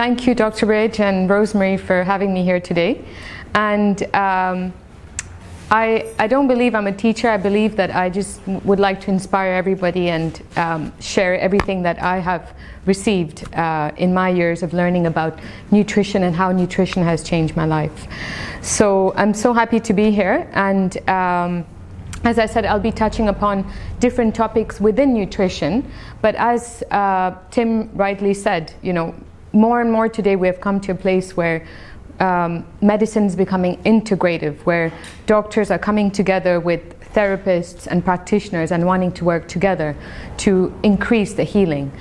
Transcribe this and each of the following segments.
Thank you, Dr. Ridge and Rosemary, for having me here today. And I don't believe I'm a teacher. I believe that I just would like to inspire everybody and share everything that I have received in my years of learning about nutrition and how nutrition has changed my life. So I'm so happy to be here. And as I said, I'll be touching upon different topics within nutrition. But as Tim rightly said, you know, more and more today we have come to a place where medicine is becoming integrative, where doctors are coming together with therapists and practitioners and wanting to work together to increase the healing.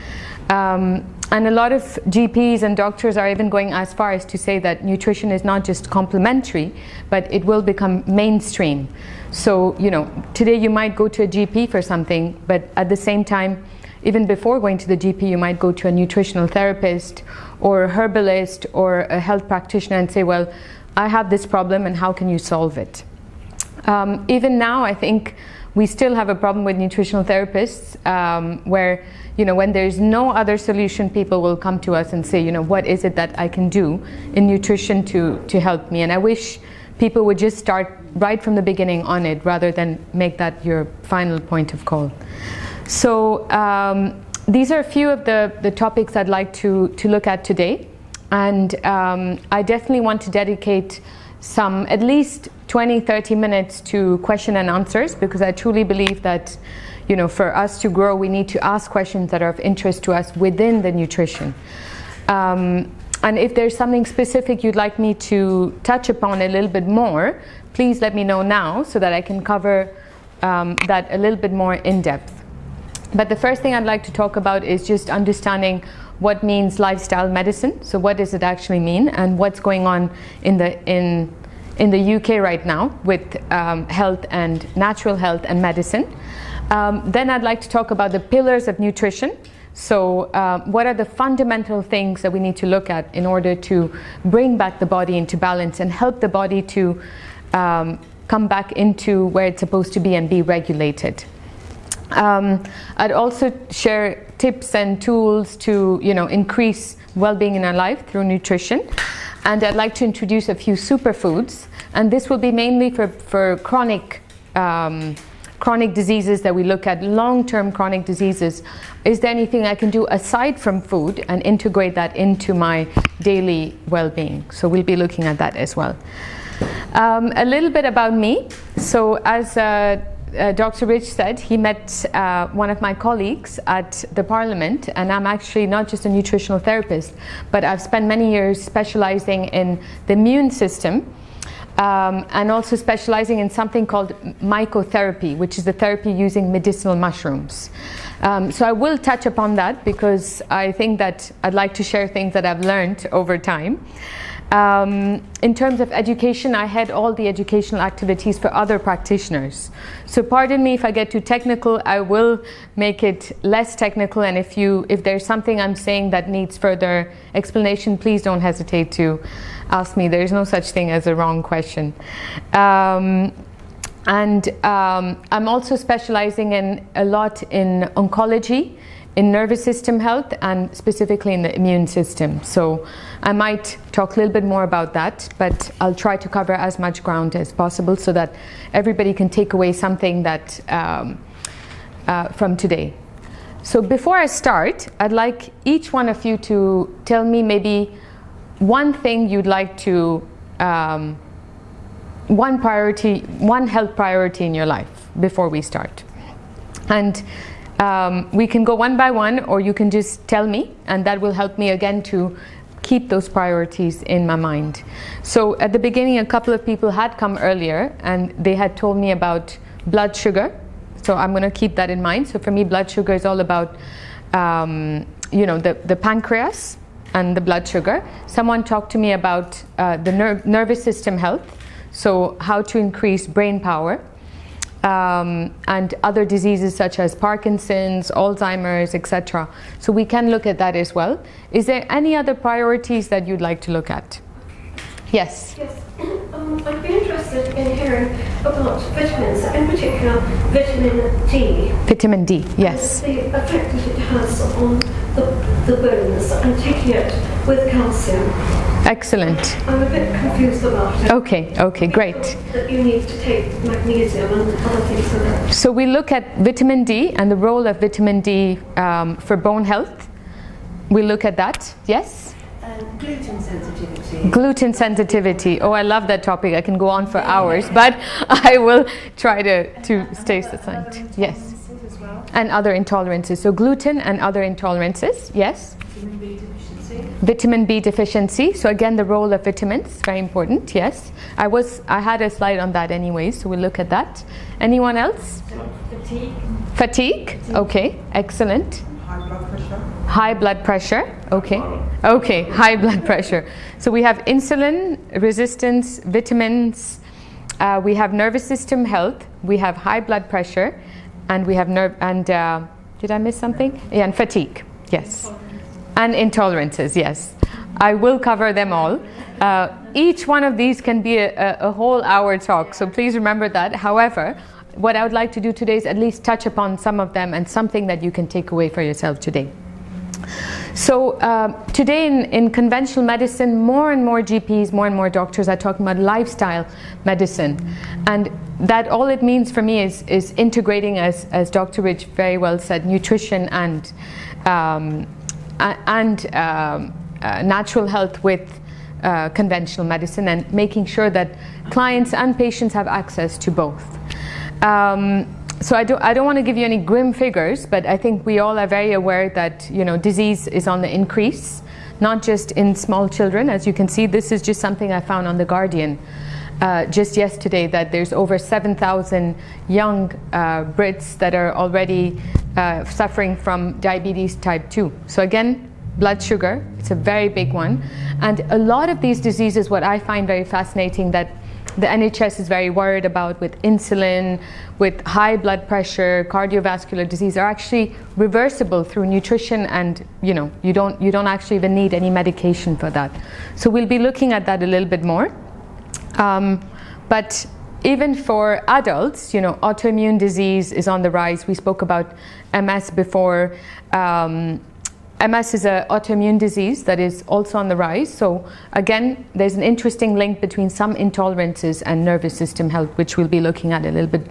And a lot of GPs and doctors are even going as far as to say that nutrition is not just complementary, but it will become mainstream. So, you know, today you might go to a GP for something, but at the same time, even before going to the GP, you might go to a nutritional therapist or a herbalist or a health practitioner and say, well, I have this problem and how can you solve it? Even now, I think we still have a problem with nutritional therapists where, you know, when there's no other solution, people will come to us and say, you know, what is it that I can do in nutrition to help me? And I wish people would just start right from the beginning on it rather than make that your final point of call. So these are a few of the topics I'd like to look at today. And I definitely want to dedicate at least 20-30 minutes to question and answers, because I truly believe that, you know, for us to grow, we need to ask questions that are of interest to us within the nutrition. And if there's something specific you'd like me to touch upon a little bit more, please let me know now so that I can cover that a little bit more in depth. But the first thing I'd like to talk about is just understanding what means lifestyle medicine. So what does it actually mean, and what's going on in the UK right now with health and natural health and medicine. Then I'd like to talk about the pillars of nutrition. So what are the fundamental things that we need to look at in order to bring back the body into balance and help the body to come back into where it's supposed to be and be regulated. I'd also share tips and tools to, you know, increase well-being in our life through nutrition. And I'd like to introduce a few superfoods. And this will be mainly for chronic diseases that we look at, long-term chronic diseases. Is there anything I can do aside from food and integrate that into my daily well-being? So we'll be looking at that as well. A little bit about me. So as Dr. Rich said, he met one of my colleagues at the Parliament, and I'm actually not just a nutritional therapist, but I've spent many years specializing in the immune system and also specializing in something called mycotherapy, which is the therapy using medicinal mushrooms. So I will touch upon that because I think that I'd like to share things that I've learned over time. In terms of education, I head all the educational activities for other practitioners. So pardon me if I get too technical, I will make it less technical, and if there's something I'm saying that needs further explanation, please don't hesitate to ask me. There's no such thing as a wrong question. I'm also specializing in a lot in oncology, in nervous system health, and specifically in the immune system. So I might talk a little bit more about that, but I'll try to cover as much ground as possible so that everybody can take away something that from today. So before I start, I'd like each one of you to tell me maybe one thing you'd like to, one health priority in your life before we start. And we can go one by one, or you can just tell me, and that will help me again to keep those priorities in my mind. So at the beginning, a couple of people had come earlier and they had told me about blood sugar. So I'm going to keep that in mind. So for me, blood sugar is all about, you know, the pancreas and the blood sugar. Someone talked to me about the nervous system health. So how to increase brain power. And other diseases such as Parkinson's, Alzheimer's, etc. So we can look at that as well. Is there any other priorities that you'd like to look at? Yes? Yes. I'd be interested in hearing about vitamins, in particular vitamin D. Vitamin D, yes. And the effect that it has on the bones, and taking it with calcium. Excellent. I'm a bit confused about it. Okay, great. That you need to take magnesium and other things like that. So we look at vitamin D and the role of vitamin D for bone health. We look at that, yes? Gluten sensitivity. Gluten sensitivity. Oh, I love that topic. I can go on for hours, but I will try to stay succinct. Yes. And other intolerances. So gluten and other intolerances, yes? Vitamin B deficiency. Vitamin B deficiency. So again, the role of vitamins, very important, yes. I had a slide on that anyway, so we'll look at that. Anyone else? Fatigue. Fatigue, okay, excellent. High blood pressure. High blood pressure, okay, high blood pressure. So we have insulin resistance, vitamins, we have nervous system health, we have high blood pressure, and we have did I miss something? Yeah, and fatigue, yes. And intolerances, yes. I will cover them all. Each one of these can be a whole hour talk, so please remember that. However, what I would like to do today is at least touch upon some of them and something that you can take away for yourself today. So today in conventional medicine, more and more GPs, more and more doctors are talking about lifestyle medicine. And that all it means for me is integrating, as Dr. Rich very well said, nutrition and natural health with conventional medicine, and making sure that clients and patients have access to both. So I don't want to give you any grim figures, but I think we all are very aware that disease is on the increase, not just in small children. As you can see, this is just something I found on The Guardian just yesterday, that there's over 7,000 young Brits that are already suffering from diabetes type 2. So again, blood sugar, it's a very big one. And a lot of these diseases, what I find very fascinating, that the NHS is very worried about with insulin, with high blood pressure, cardiovascular disease, are actually reversible through nutrition, and you don't actually even need any medication for that. So we'll be looking at that a little bit more. But even for adults, autoimmune disease is on the rise. We spoke about MS before. MS is an autoimmune disease that is also on the rise. So again, there's an interesting link between some intolerances and nervous system health, which we'll be looking at a little bit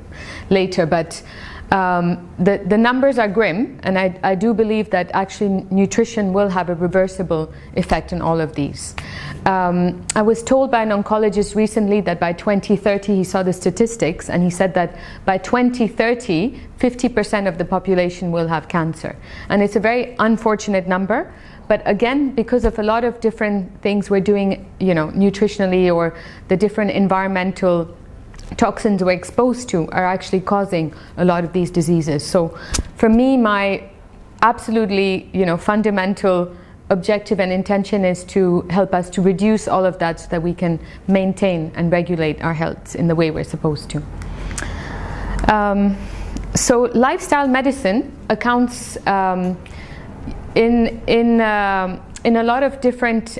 later. But the numbers are grim, and I do believe that actually nutrition will have a reversible effect on all of these. I was told by an oncologist recently that by 2030, he saw the statistics, and he said that by 2030, 50% of the population will have cancer. And it's a very unfortunate number. But again, because of a lot of different things we're doing, nutritionally, or the different environmental toxins we're exposed to, are actually causing a lot of these diseases. So for me, my absolutely fundamental objective and intention is to help us to reduce all of that, so that we can maintain and regulate our health in the way we're supposed to. So lifestyle medicine accounts in a lot of different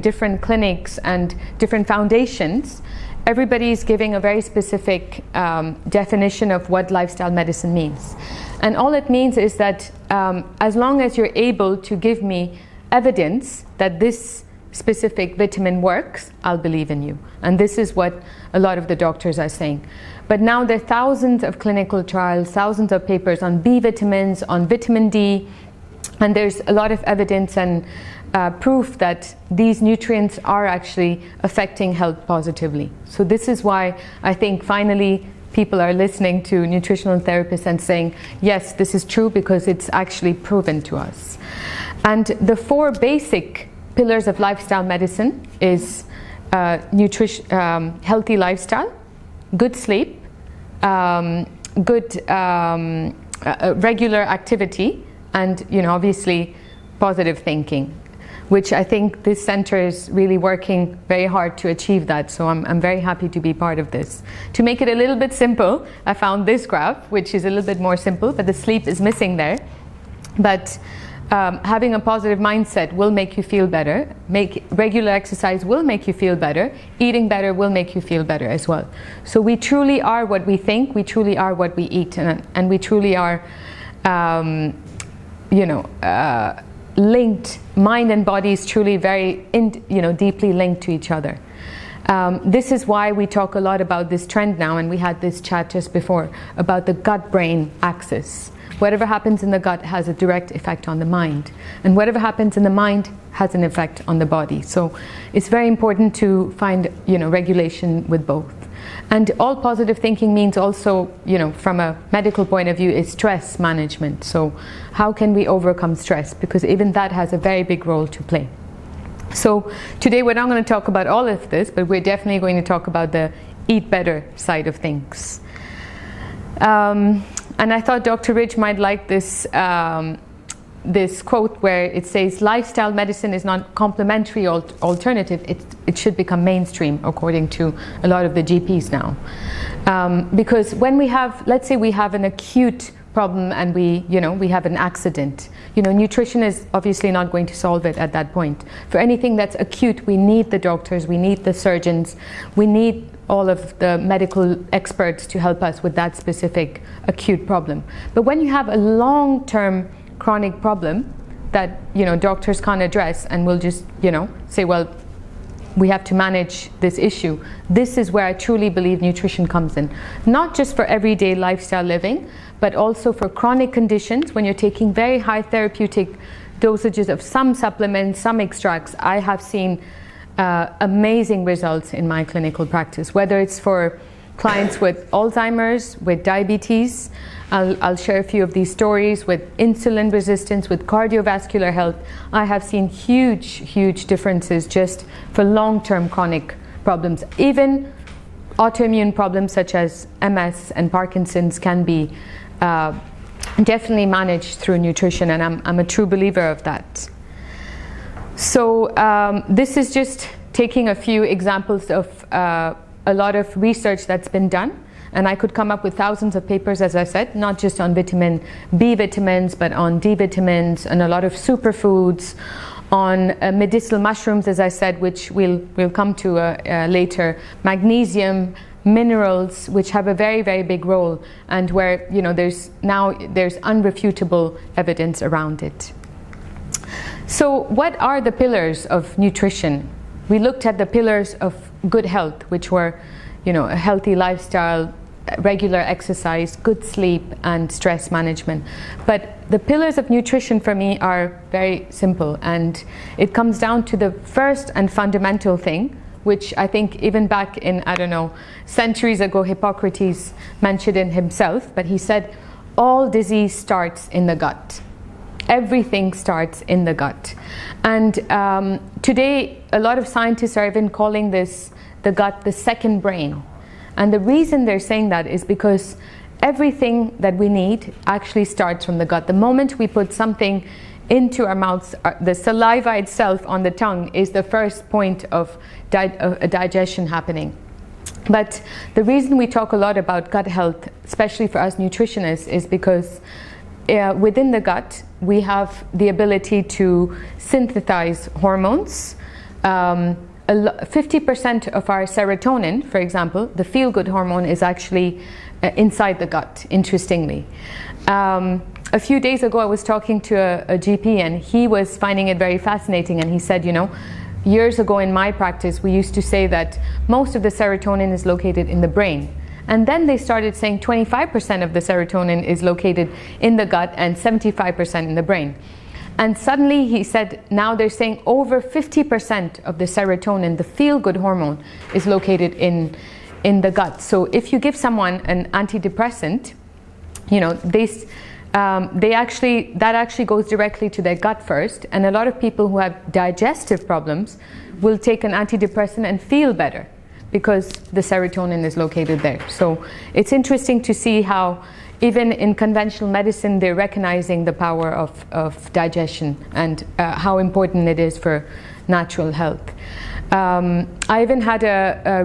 different clinics and different foundations. Everybody is giving a very specific definition of what lifestyle medicine means. And all it means is that as long as you're able to give me evidence that this specific vitamin works, I'll believe in you. And this is what a lot of the doctors are saying. But now there are thousands of clinical trials, thousands of papers on B vitamins, on vitamin D, and there's a lot of evidence and proof that these nutrients are actually affecting health positively. So this is why I think finally people are listening to nutritional therapists and saying, yes, this is true, because it's actually proven to us. And the four basic pillars of lifestyle medicine is healthy lifestyle, good sleep, good regular activity, and obviously positive thinking, which I think this center is really working very hard to achieve that. So I'm very happy to be part of this. To make it a little bit simple, I found this graph, which is a little bit more simple, but the sleep is missing there. But having a positive mindset will make you feel better. Regular exercise will make you feel better. Eating better will make you feel better as well. So we truly are what we think. We truly are what we eat, and we truly are, linked. Mind and body is truly very, deeply linked to each other. This is why we talk a lot about this trend now, and we had this chat just before about the gut-brain axis. Whatever happens in the gut has a direct effect on the mind, and whatever happens in the mind has an effect on the body. So it's very important to find, regulation with both. And all positive thinking means also, from a medical point of view, is stress management. So how can we overcome stress? Because even that has a very big role to play. So today we're not going to talk about all of this, but we're definitely going to talk about the eat better side of things. And I thought Dr. Ridge might like this this quote where it says, lifestyle medicine is not complementary alternative, it should become mainstream, according to a lot of the GPs now. Because when we have, let's say we have an acute problem and we have an accident, nutrition is obviously not going to solve it at that point. For anything that's acute, we need the doctors, we need the surgeons, we need all of the medical experts to help us with that specific acute problem. But when you have a long-term chronic problem that doctors can't address and will just say, well, we have to manage this issue, this is where I truly believe nutrition comes in. Not just for everyday lifestyle living, but also for chronic conditions. When you're taking very high therapeutic dosages of some supplements, some extracts, I have seen amazing results in my clinical practice, whether it's for clients with Alzheimer's, with diabetes. I'll share a few of these stories with insulin resistance, with cardiovascular health. I have seen huge differences just for long-term chronic problems. Even autoimmune problems such as MS and Parkinson's can be definitely managed through nutrition, and I'm a true believer of that. So this is just taking a few examples of a lot of research that's been done, and I could come up with thousands of papers, as I said, not just on vitamin B vitamins, but on D vitamins and a lot of superfoods, on medicinal mushrooms, as I said, which we'll come to later, magnesium, minerals, which have a very big role, and where there's unrefutable evidence around it. So what are the pillars of nutrition? We looked at the pillars of good health, which were a healthy lifestyle, regular exercise, good sleep, and stress management. But the pillars of nutrition for me are very simple, and it comes down to the first and fundamental thing, which I think even back in, centuries ago, Hippocrates mentioned it himself, but he said, all disease starts in the gut. Everything starts in the gut. And today, a lot of scientists are even calling the gut the second brain. And the reason they're saying that is because everything that we need actually starts from the gut. The moment we put something into our mouths, the saliva itself on the tongue is the first point of digestion happening. But the reason we talk a lot about gut health, especially for us nutritionists, is because within the gut we have the ability to synthesize hormones. 50% of our serotonin, for example, the feel-good hormone, is actually inside the gut, interestingly. A few days ago I was talking to a GP, and he was finding it very fascinating, and he said, years ago in my practice we used to say that most of the serotonin is located in the brain. And then they started saying 25% of the serotonin is located in the gut and 75% in the brain. And suddenly he said, now they're saying over 50% of the serotonin, the feel-good hormone, is located in the gut. So if you give someone an antidepressant, that actually goes directly to their gut first. And a lot of people who have digestive problems will take an antidepressant and feel better, because the serotonin is located there. So it's interesting to see how even in conventional medicine they're recognizing the power of digestion and how important it is for natural health. I even had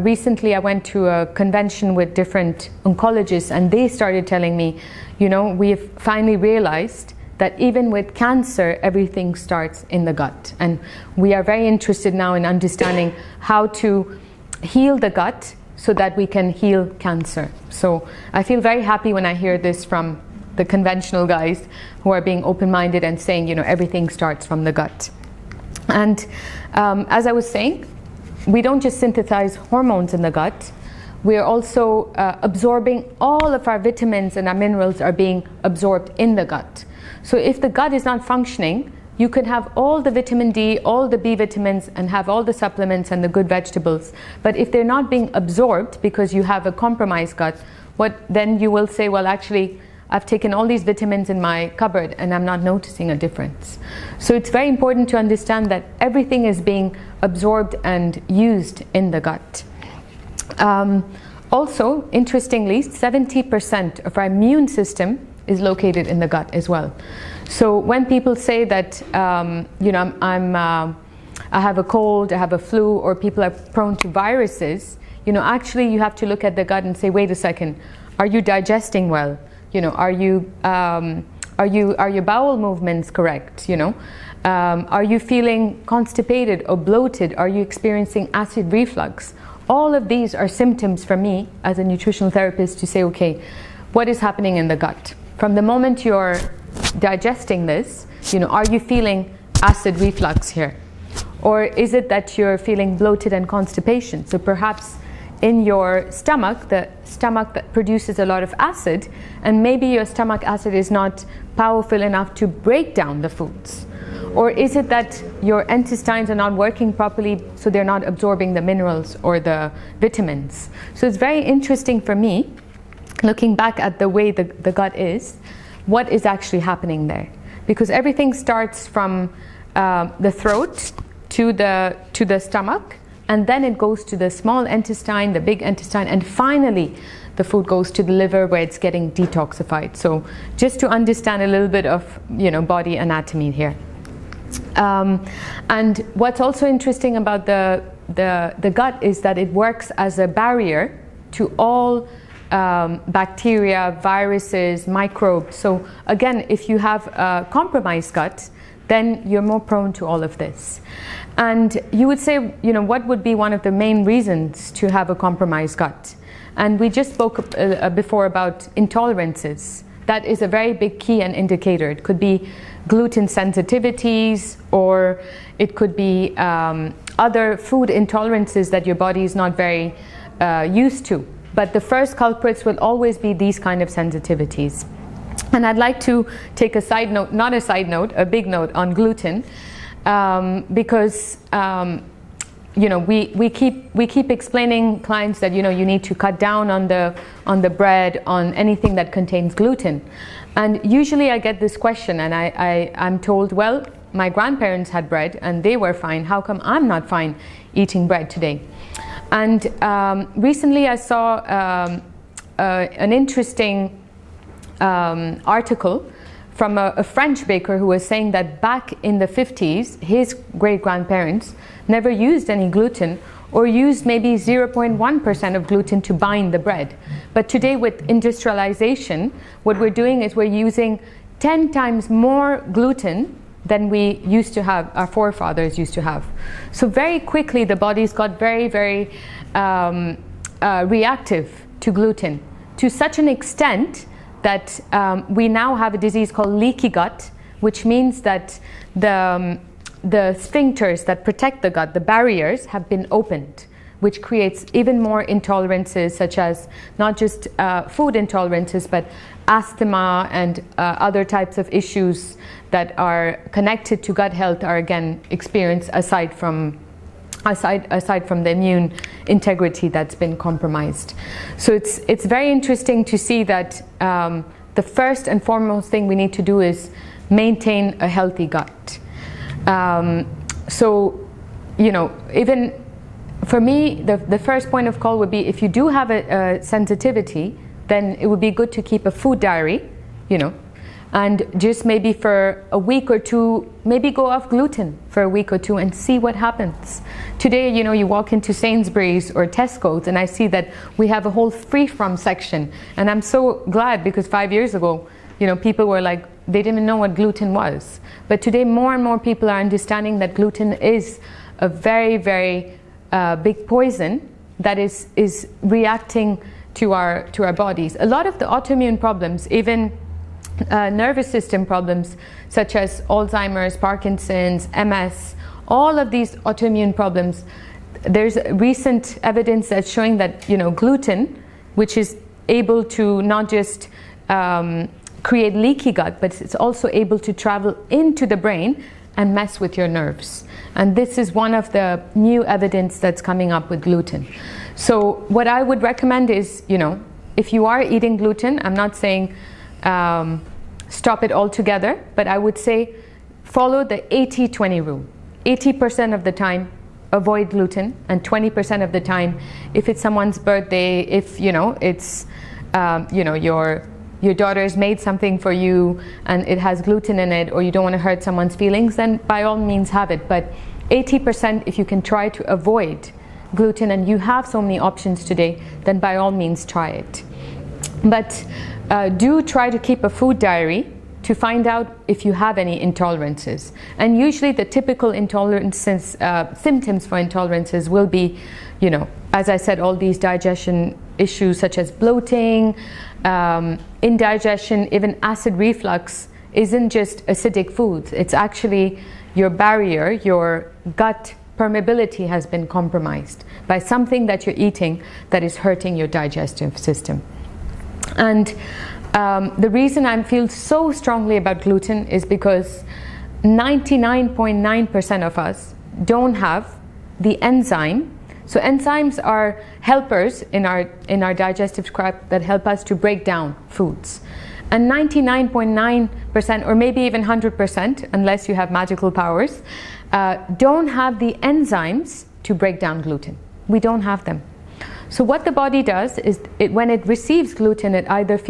recently I went to a convention with different oncologists, and they started telling me, we've finally realized that even with cancer, everything starts in the gut. And we are very interested now in understanding how to heal the gut so that we can heal cancer. So I feel very happy when I hear this from the conventional guys who are being open-minded and saying, you know, everything starts from the gut. And as I was saying, we don't just synthesize hormones in the gut, we are also absorbing all of our vitamins, and our minerals are being absorbed in the gut. So if the gut is not functioning, you can have all the vitamin D, all the B vitamins, and have all the supplements and the good vegetables. But if they're not being absorbed because you have a compromised gut, then you will say, well, actually, I've taken all these vitamins in my cupboard and I'm not noticing a difference. So it's very important to understand that everything is being absorbed and used in the gut. Also, interestingly, 70% of our immune system is located in the gut as well. So when people say that, you know, I have a cold, I have a flu, or people are prone to viruses, you know, actually you have to look at the gut and say, wait a second, are you digesting well? You know, are your bowel movements correct? You know, are you feeling constipated or bloated? Are you experiencing acid reflux? All of these are symptoms for me as a nutritional therapist to say, okay, what is happening in the gut? From the moment you're digesting this, you know, are you feeling acid reflux here? Or is it that you're feeling bloated and constipation? So perhaps in your stomach, the stomach that produces a lot of acid, and maybe your stomach acid is not powerful enough to break down the foods. Or is it that your intestines are not working properly, so they're not absorbing the minerals or the vitamins? So it's very interesting for me, looking back at the way the gut is, what is actually happening there. Because everything starts from the throat to the stomach, and then it goes to the small intestine, the big intestine, and finally the food goes to the liver where it's getting detoxified. So just to understand a little bit of, you know, body anatomy here. And what's also interesting about the gut is that it works as a barrier to all bacteria, viruses, microbes. So again, if you have a compromised gut, then you're more prone to all of this. And you would say, you know, what would be one of the main reasons to have a compromised gut? And we just spoke before about intolerances. That is a very big key and indicator. It could be gluten sensitivities, or it could be other food intolerances that your body is not very used to. But the first culprits will always be these kind of sensitivities. And I'd like to take a side note, not a side note, a big note on gluten, because you know, we keep explaining clients that, you know, you need to cut down on the bread, on anything that contains gluten. And usually I get this question, and I'm told, well, my grandparents had bread and they were fine. How come I'm not fine eating bread today? And recently I saw an interesting article from a French baker who was saying that back in the 50s, his great-grandparents never used any gluten, or used maybe 0.1% of gluten to bind the bread. But today with industrialization, what we're doing is we're using 10 times more gluten than we used to have, our forefathers used to have. So very quickly the bodies got very, very reactive to gluten, to such an extent that we now have a disease called leaky gut, which means that the sphincters that protect the gut, the barriers, have been opened, which creates even more intolerances, such as not just food intolerances, but asthma and other types of issues that are connected to gut health are again experienced aside from the immune integrity that's been compromised. So it's very interesting to see that the first and foremost thing we need to do is maintain a healthy gut. So, you know, even for me, the first point of call would be, if you do have a sensitivity, then it would be good to keep a food diary, you know, and just maybe for a week or two, maybe go off gluten for a week or two and see what happens. Today, you know, you walk into Sainsbury's or Tesco's and I see that we have a whole free from section, and I'm so glad, because 5 years ago, people were like, they didn't even know what gluten was. But today more and more people are understanding that gluten is a very, very big poison that is reacting to our bodies. A lot of the autoimmune problems, even nervous system problems such as Alzheimer's, Parkinson's, MS, all of these autoimmune problems, there's recent evidence that's showing that gluten, which is able to not just create leaky gut, but it's also able to travel into the brain and mess with your nerves. And this is one of the new evidence that's coming up with gluten. So what I would recommend is, if you are eating gluten, I'm not saying stop it altogether, but I would say follow the 80-20 rule. 80% of the time avoid gluten, and 20% of the time, if it's someone's birthday, if it's your daughter's made something for you and it has gluten in it, or you don't want to hurt someone's feelings, then by all means have it. But 80%, if you can try to avoid gluten, and you have so many options today, then by all means try it. But do try to keep a food diary to find out if you have any intolerances. And usually the typical intolerances, symptoms for intolerances will be, as I said, all these digestion issues such as bloating, indigestion, even acid reflux isn't just acidic foods. It's actually your barrier, your gut permeability has been compromised by something that you're eating that is hurting your digestive system. And the reason I feel so strongly about gluten is because 99.9% of us don't have the enzyme. So enzymes are helpers in our digestive tract that help us to break down foods. And 99.9%, or maybe even 100%, unless you have magical powers, don't have the enzymes to break down gluten. We don't have them. So what the body does is, when it receives gluten, it either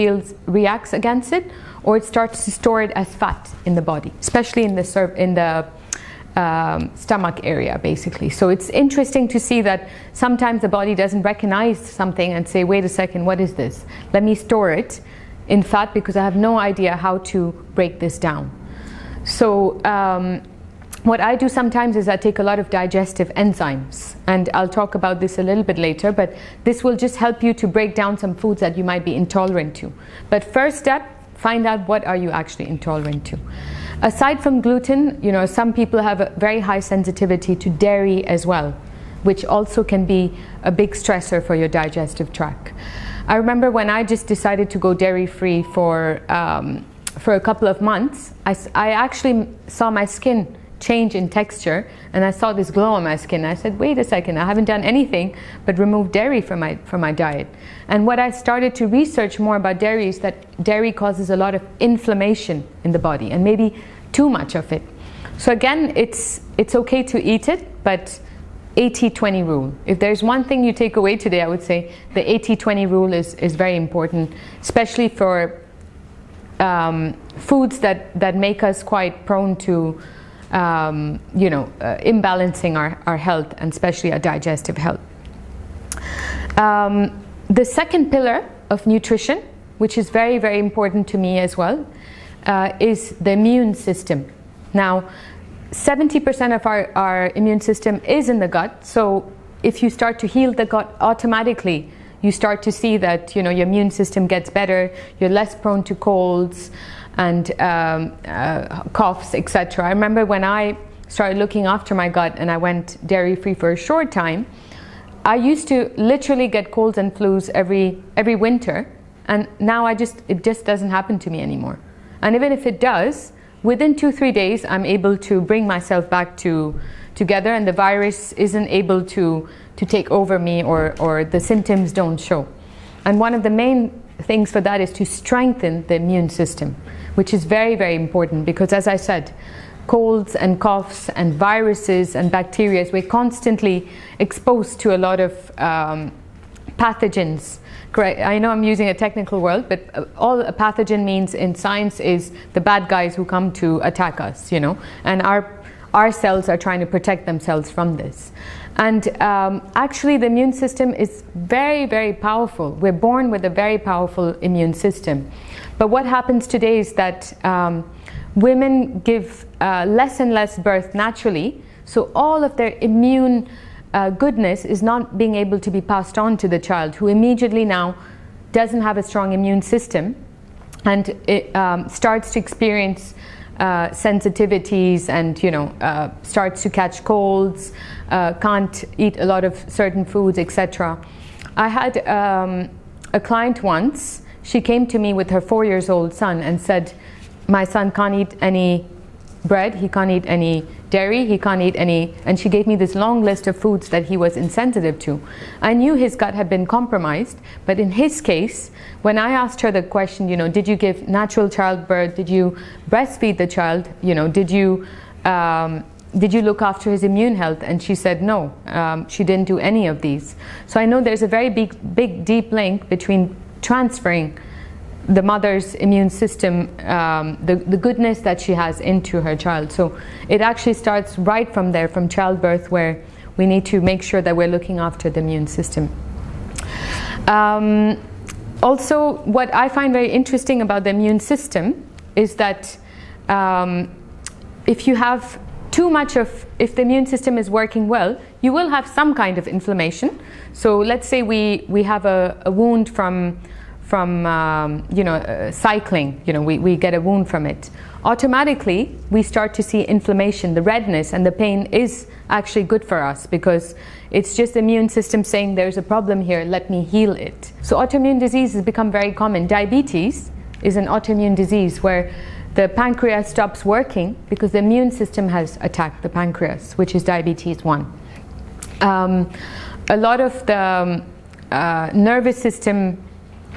reacts against it, or it starts to store it as fat in the body, especially in the stomach area, basically. So it's interesting to see that sometimes the body doesn't recognize something and say, wait a second, what is this? Let me store it in fat because I have no idea how to break this down. So what I do sometimes is I take a lot of digestive enzymes, and I'll talk about this a little bit later, but this will just help you to break down some foods that you might be intolerant to. But first step, find out what are you actually intolerant to. Aside from gluten, some people have a very high sensitivity to dairy as well, which also can be a big stressor for your digestive tract. I remember when I just decided to go dairy-free for a couple of months, I actually saw my skin change in texture, and I saw this glow on my skin. I said, wait a second, I haven't done anything but remove dairy from my diet. And what I started to research more about dairy is that dairy causes a lot of inflammation in the body, and maybe too much of it. So again, it's okay to eat it, but 80-20 rule. If there's one thing you take away today, I would say the 80-20 rule is very important, especially for foods that make us quite prone to imbalancing our health, and especially our digestive health. The second pillar of nutrition, which is very, very important to me as well, is the immune system. Now, 70% of our immune system is in the gut, so if you start to heal the gut, automatically you start to see that your immune system gets better, you're less prone to colds and coughs, etc. I remember when I started looking after my gut and I went dairy-free for a short time, I used to literally get colds and flus every winter, and now it just doesn't happen to me anymore. And even if it does, within 2-3 days I'm able to bring myself back together, and the virus isn't able to take over me, or the symptoms don't show. And one of the main things for that is to strengthen the immune system, which is very, very important, because as I said, colds and coughs and viruses and bacteria, we're constantly exposed to a lot of pathogens. I know I'm using a technical word, but all a pathogen means in science is the bad guys who come to attack us, and our cells are trying to protect themselves from this. And actually the immune system is very, very powerful. We're born with a very powerful immune system. But what happens today is that women give less and less birth naturally, so all of their immune goodness is not being able to be passed on to the child, who immediately now doesn't have a strong immune system, and it starts to experience sensitivities, and starts to catch colds, can't eat a lot of certain foods, etc. I had a client once. She came to me with her 4-year-old son and said, my son can't eat any bread, he can't eat any dairy, he can't eat any, and she gave me this long list of foods that he was insensitive to. I knew his gut had been compromised, but in his case, when I asked her the question, did you give natural childbirth, did you breastfeed the child, did you look after his immune health? And she said no, she didn't do any of these. So I know there's a very big deep link between transferring the mother's immune system, the goodness that she has, into her child. So it actually starts right from there, from childbirth, where we need to make sure that we're looking after the immune system. Also, what I find very interesting about the immune system is that if you have too much of, if the immune system is working well, you will have some kind of inflammation. So let's say we have a wound from cycling, we get a wound from it. Automatically, we start to see inflammation. The redness and the pain is actually good for us, because it's just the immune system saying there's a problem here, let me heal it. So autoimmune disease has become very common. Diabetes is an autoimmune disease where the pancreas stops working because the immune system has attacked the pancreas, which is diabetes 1. A lot of the nervous system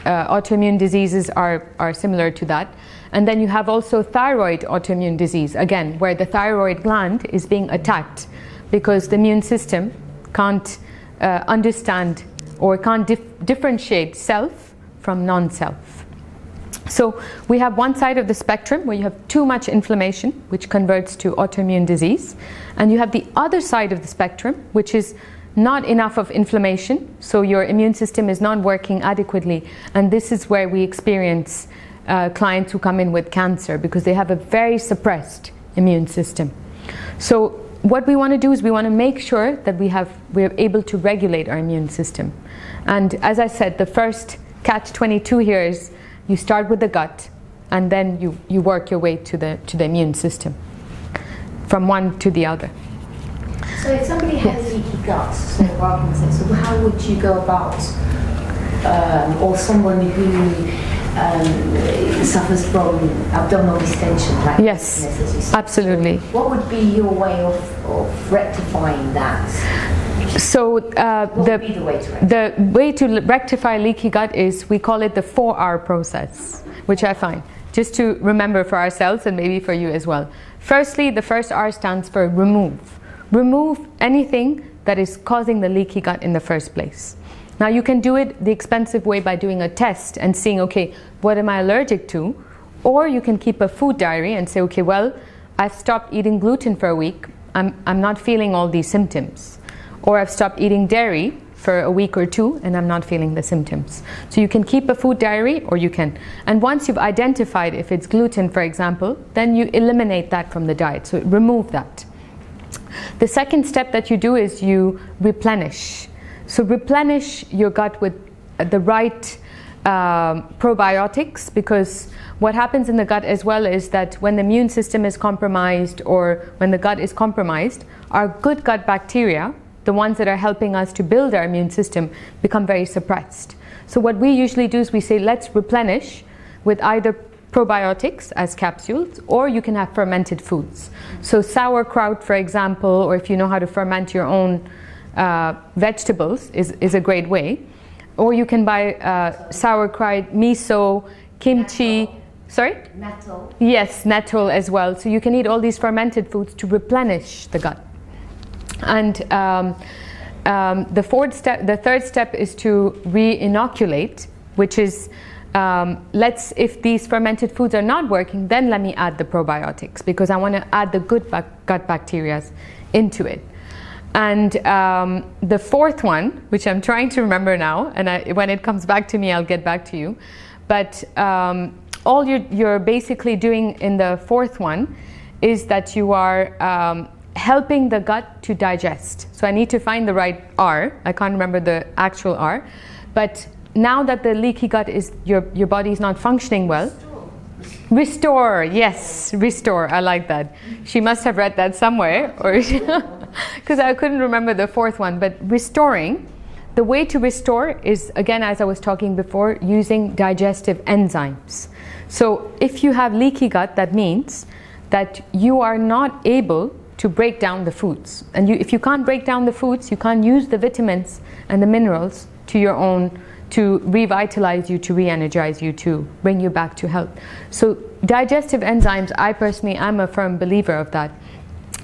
autoimmune diseases are similar to that. And then you have also thyroid autoimmune disease, again, where the thyroid gland is being attacked because the immune system can't understand or can't differentiate self from non-self. So we have one side of the spectrum where you have too much inflammation, which converts to autoimmune disease, and you have the other side of the spectrum, which is not enough of inflammation, so your immune system is not working adequately, and this is where we experience clients who come in with cancer, because they have a very suppressed immune system. So what we want to do is we want to make sure that we're able to regulate our immune system. And as I said, the first catch-22 here is you start with the gut, and then you work your way to the immune system, from one to the other. So if somebody has leaky gut, so how would you go about, or someone who suffers from abdominal distension, like yes, as you said, absolutely. What would be your way of rectifying that? So what would be the way to rectify leaky gut is, we call it the 4R process, which I find, just to remember for ourselves and maybe for you as well. Firstly, the first R stands for remove. Remove anything that is causing the leaky gut in the first place. Now you can do it the expensive way by doing a test and seeing, okay, what am I allergic to? Or you can keep a food diary and say, okay, well, I've stopped eating gluten for a week, I'm not feeling all these symptoms. Or I've stopped eating dairy for a week or two and I'm not feeling the symptoms. So you can keep a food diary, or you can. And once you've identified if it's gluten, for example, then you eliminate that from the diet, so remove that. The second step that you do is you replenish. So replenish your gut with the right probiotics, because what happens in the gut as well is that when the immune system is compromised, or when the gut is compromised, our good gut bacteria, the ones that are helping us to build our immune system, become very suppressed. So what we usually do is we say, let's replenish with either probiotics as capsules, or you can have fermented foods. So sauerkraut, for example, or if you know how to ferment your own vegetables, is a great way. Or you can buy sauerkraut, miso, kimchi. Nettle. Sorry? Nettle. Yes, nettle as well. So you can eat all these fermented foods to replenish the gut. And the third step is to re-inoculate, which is if these fermented foods are not working, then let me add the probiotics, because I want to add the good gut bacteria into it. And the fourth one, which I'm trying to remember now, and when it comes back to me, I'll get back to you. But all you're basically doing in the fourth one is that you are helping the gut to digest. So I need to find the right R. I can't remember the actual R. But now that the leaky gut is, your body is not functioning well. Restore, yes, restore. I like that. She must have read that somewhere, or because I couldn't remember the fourth one. But restoring, the way to restore is, again, as I was talking before, using digestive enzymes. So if you have leaky gut, that means that you are not able to break down the foods. And if you can't break down the foods, you can't use the vitamins and the minerals to revitalize you, to re-energize you, to bring you back to health. So digestive enzymes, I personally am a firm believer of that.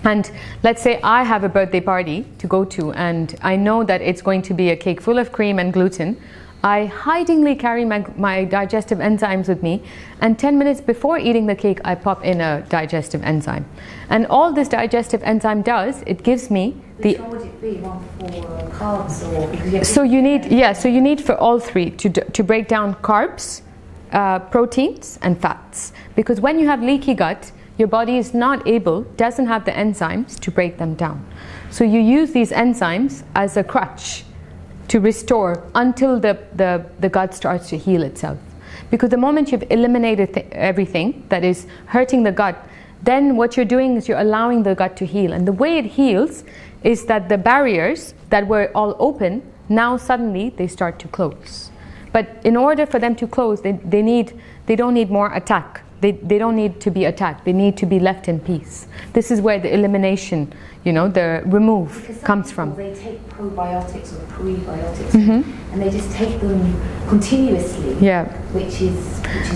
And let's say I have a birthday party to go to, and I know that it's going to be a cake full of cream and gluten. I hidingly carry my digestive enzymes with me, and 10 minutes before eating the cake, I pop in a digestive enzyme. And all this digestive enzyme does, it gives me Which one would it be? One for carbs, or because so you need for all three to break down carbs, proteins, and fats. Because when you have leaky gut, your body is doesn't have the enzymes to break them down. So you use these enzymes as a crutch to restore until the gut starts to heal itself. Because the moment you've eliminated everything that is hurting the gut, then what you're doing is you're allowing the gut to heal. And the way it heals is that the barriers that were all open, now suddenly they start to close. But in order for them to close, they don't need more attack. They don't need to be attacked. They need to be left in peace. This is where the elimination, the remove comes from. They take probiotics or prebiotics, and they just take them continuously. Yeah.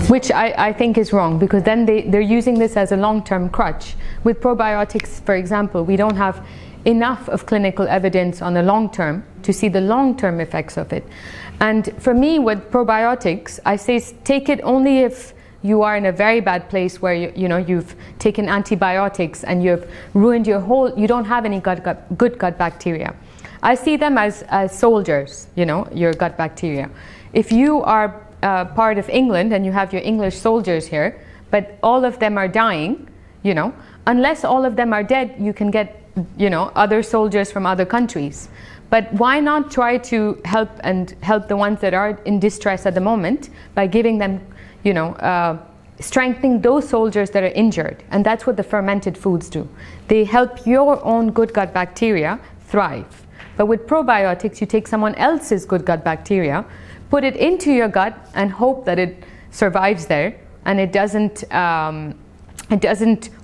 Which I think is wrong, because then they're using this as a long-term crutch. With probiotics, for example, we don't have enough of clinical evidence on the long term to see the long-term effects of it. And for me, with probiotics, I say take it only if you are in a very bad place where you've taken antibiotics and you've ruined you don't have any good gut bacteria. I see them as soldiers, your gut bacteria. If you are part of England and you have your English soldiers here, but all of them are dying, unless all of them are dead, you can get other soldiers from other countries. But why not try to help the ones that are in distress at the moment by giving them, strengthening those soldiers that are injured. And that's what the fermented foods do. They help your own good gut bacteria thrive. But with probiotics, you take someone else's good gut bacteria, put it into your gut, and hope that it survives there and it doesn't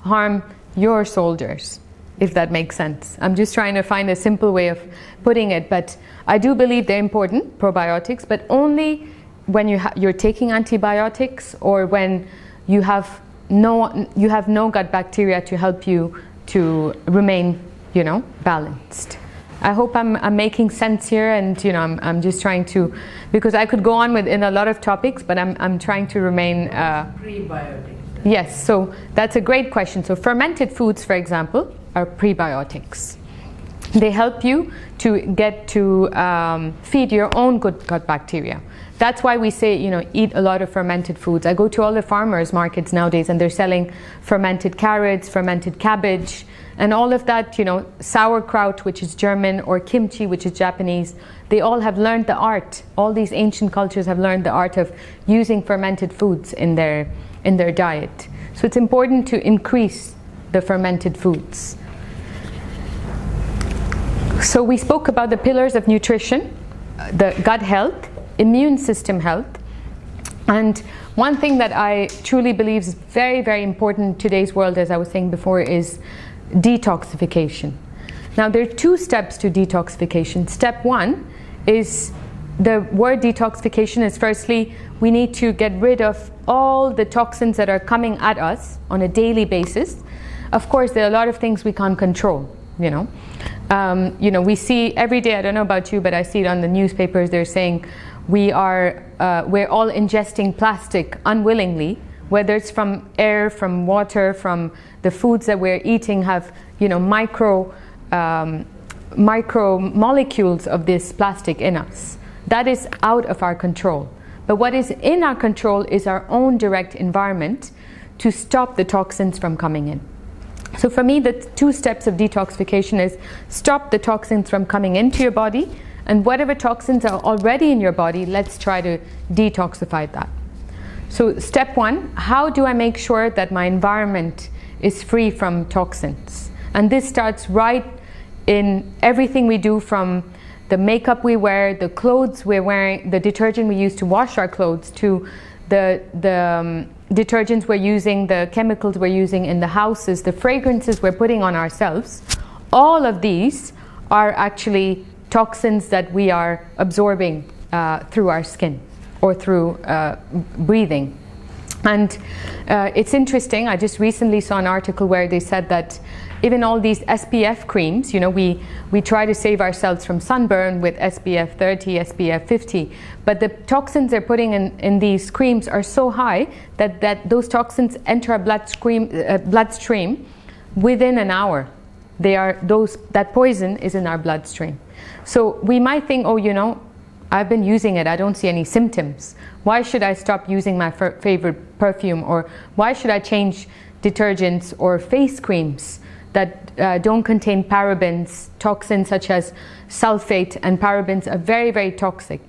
harm your soldiers, if that makes sense. I'm just trying to find a simple way of putting it, but I do believe they're important, probiotics, but only when you're taking antibiotics, or when you have no gut bacteria to help you to remain, balanced. I hope I'm making sense here, and I'm just trying to, because I could go on in a lot of topics, but I'm trying to remain. Prebiotics. Yes, so that's a great question. So fermented foods, for example, are prebiotics. They help you to get to feed your own good gut bacteria. That's why we say, eat a lot of fermented foods. I go to all the farmers markets nowadays, and they're selling fermented carrots, fermented cabbage, and all of that, sauerkraut, which is German, or kimchi, which is Japanese. They all have learned the art. All these ancient cultures have learned the art of using fermented foods in their diet. So it's important to increase the fermented foods. So we spoke about the pillars of nutrition, the gut health, immune system health, and one thing that I truly believe is very, very important in today's world, as I was saying before, is detoxification. Now, there are 2 steps to detoxification. Step 1 is, the word detoxification is, firstly, we need to get rid of all the toxins that are coming at us on a daily basis. Of course, there are a lot of things we can't control, we see every day, I don't know about you, but I see it on the newspapers, they're saying, we're all ingesting plastic unwillingly, whether it's from air, from water, from the foods that we're eating have, micro molecules of this plastic in us. That is out of our control. But what is in our control is our own direct environment to stop the toxins from coming in. So for me, the 2 steps of detoxification is stop the toxins from coming into your body, and whatever toxins are already in your body, let's try to detoxify that. So step 1, how do I make sure that my environment is free from toxins? And this starts right in everything we do, from the makeup we wear, the clothes we're wearing, the detergent we use to wash our clothes, to the detergents we're using, the chemicals we're using in the houses, the fragrances we're putting on ourselves. All of these are actually toxins that we are absorbing through our skin or through breathing. And it's interesting, I just recently saw an article where they said that even all these SPF creams, we try to save ourselves from sunburn with SPF 30, SPF 50, but the toxins they're putting in these creams are so high that those toxins enter our bloodstream within an hour. That poison is in our bloodstream. So we might think, I've been using it, I don't see any symptoms. Why should I stop using my favorite perfume? Or why should I change detergents or face creams that don't contain parabens? Toxins such as sulfate and parabens are very, very toxic.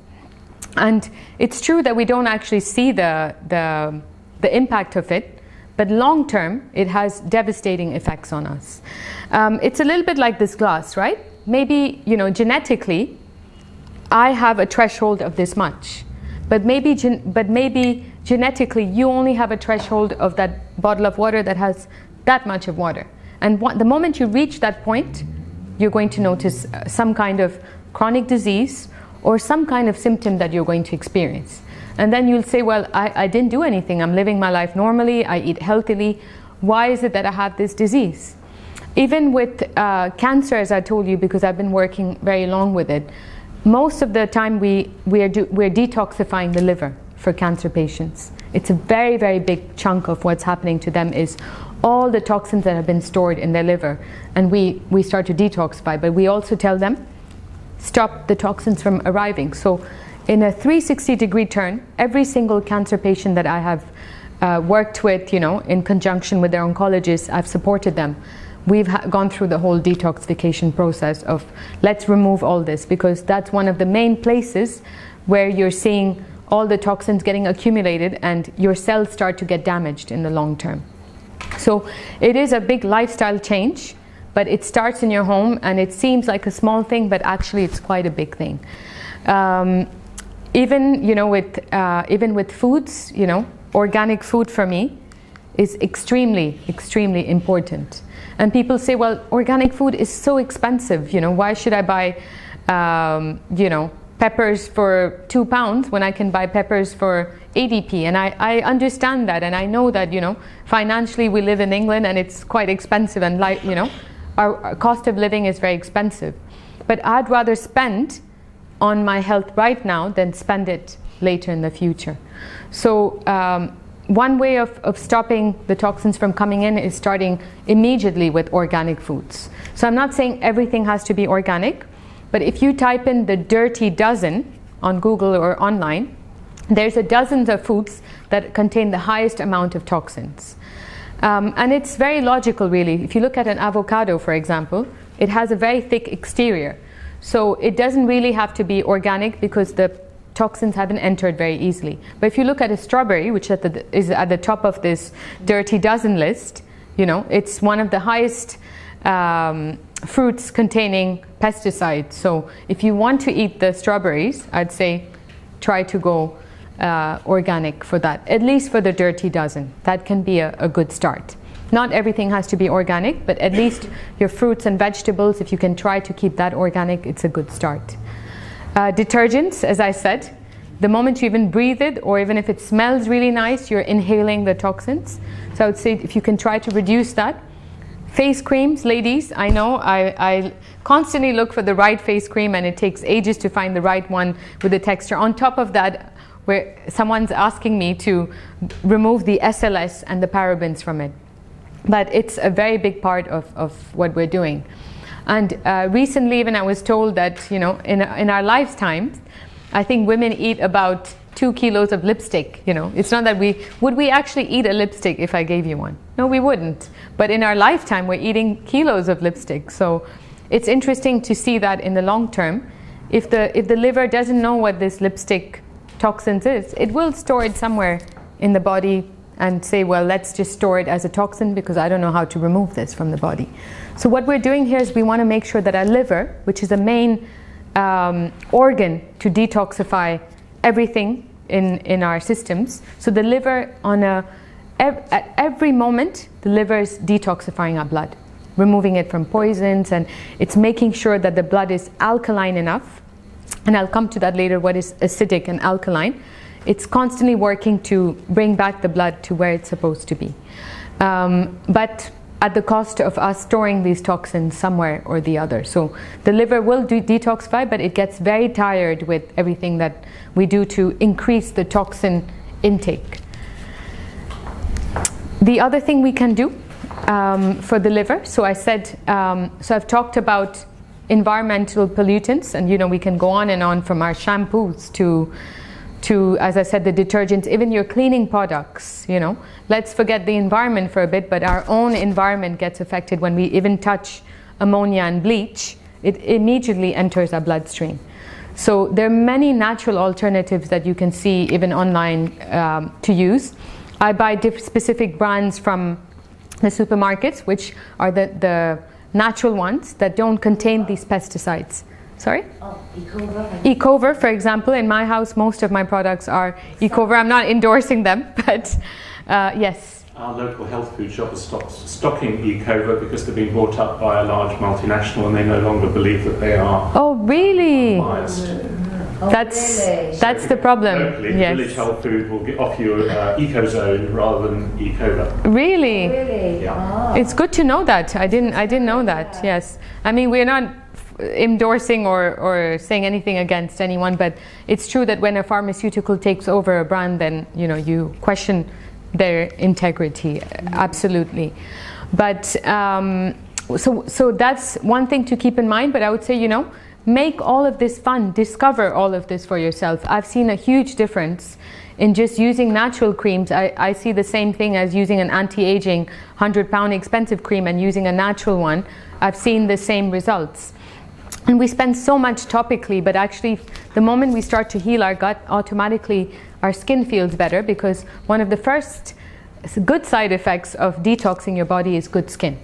And it's true that we don't actually see the impact of it, but long term it has devastating effects on us. It's a little bit like this glass, right? Maybe, genetically I have a threshold of this much, but maybe genetically you only have a threshold of that bottle of water that has that much of water. And the moment you reach that point, you're going to notice some kind of chronic disease or some kind of symptom that you're going to experience. And then you'll say, well, I didn't do anything. I'm living my life normally. I eat healthily. Why is it that I have this disease? Even with cancer, as I told you, because I've been working very long with it, most of the time we're detoxifying the liver for cancer patients. It's a very, very big chunk of what's happening to them is all the toxins that have been stored in their liver, and we start to detoxify. But we also tell them, stop the toxins from arriving. So in a 360-degree turn, every single cancer patient that I have worked with, in conjunction with their oncologist, I've supported them. We've gone through the whole detoxification process of let's remove all this, because that's one of the main places where you're seeing all the toxins getting accumulated and your cells start to get damaged in the long term. So it is a big lifestyle change, but it starts in your home, and it seems like a small thing, but actually it's quite a big thing. Even with foods, organic food for me is extremely, extremely important. And people say, well, organic food is so expensive, why should I buy peppers for £2 when I can buy peppers for 80p? And I understand that, and I know that financially we live in England and it's quite expensive, and our cost of living is very expensive. But I'd rather spend on my health right now than spend it later in the future. So one way of stopping the toxins from coming in is starting immediately with organic foods. So I'm not saying everything has to be organic, but if you type in the dirty dozen on Google or online, there's dozens of foods that contain the highest amount of toxins. And it's very logical, really. If you look at an avocado, for example, it has a very thick exterior. So it doesn't really have to be organic because the toxins haven't entered very easily. But if you look at a strawberry, which is at the top of this dirty dozen list, it's one of the highest fruits containing pesticides. So if you want to eat the strawberries, I'd say try to go organic for that, at least for the dirty dozen. That can be a good start. Not everything has to be organic, but at least your fruits and vegetables, if you can try to keep that organic, it's a good start. Detergents, as I said, the moment you even breathe it, or even if it smells really nice, you're inhaling the toxins. So I would say if you can try to reduce that. Face creams, ladies, I know I constantly look for the right face cream and it takes ages to find the right one with the texture. On top of that, where someone's asking me to remove the SLS and the parabens from it. But it's a very big part of what we're doing. And recently even I was told that, you know, in our lifetimes, I think women eat about 2 kilos of lipstick, you know. It's not that would we actually eat a lipstick if I gave you one? No, we wouldn't. But in our lifetime, we're eating kilos of lipstick. So it's interesting to see that in the long term. If the liver doesn't know what this lipstick toxins is, it will store it somewhere in the body and say, well, let's just store it as a toxin because I don't know how to remove this from the body. So what we're doing here is we want to make sure that our liver, which is a main organ to detoxify everything in our systems. So the liver at every moment, the liver is detoxifying our blood, removing it from poisons, and it's making sure that the blood is alkaline enough. And I'll come to that later, what is acidic and alkaline. It's constantly working to bring back the blood to where it's supposed to be. But at the cost of us storing these toxins somewhere or the other. So the liver will detoxify, but it gets very tired with everything that we do to increase the toxin intake. The other thing we can do for the liver, so I said, so I've talked about environmental pollutants, and you know, we can go on and on from our shampoos to, as I said, the detergents, even your cleaning products, you know. Let's forget the environment for a bit, but our own environment gets affected when we even touch ammonia and bleach. It immediately enters our bloodstream. So there are many natural alternatives that you can see even online to use. I buy specific brands from the supermarkets, which are the natural ones that don't contain these pesticides. Sorry? Oh, Ecover. Ecover, for example, in my house, most of my products are Ecover. I'm not endorsing them, but yes. Our local health food shop is stocking Ecover because they've been bought up by a large multinational and they no longer believe that they are Oh, really? biased. Oh, really? That's the problem. Locally, Yes. Village Health Food will offer you EcoZone rather than Ecover. Really? Really? Yeah. Oh. It's good to know that. I didn't know that. Yes. I mean, we're not endorsing or saying anything against anyone, but it's true that when a pharmaceutical takes over a brand, then you know you question their integrity. Absolutely. But so that's one thing to keep in mind. But I would say, you know, make all of this fun. Discover all of this for yourself. I've seen a huge difference in just using natural creams. I see the same thing as using an anti-aging 100-pound expensive cream and using a natural one. I've seen the same results. And we spend so much topically, but actually the moment we start to heal our gut, automatically our skin feels better, because one of the first good side effects of detoxing your body is good skin.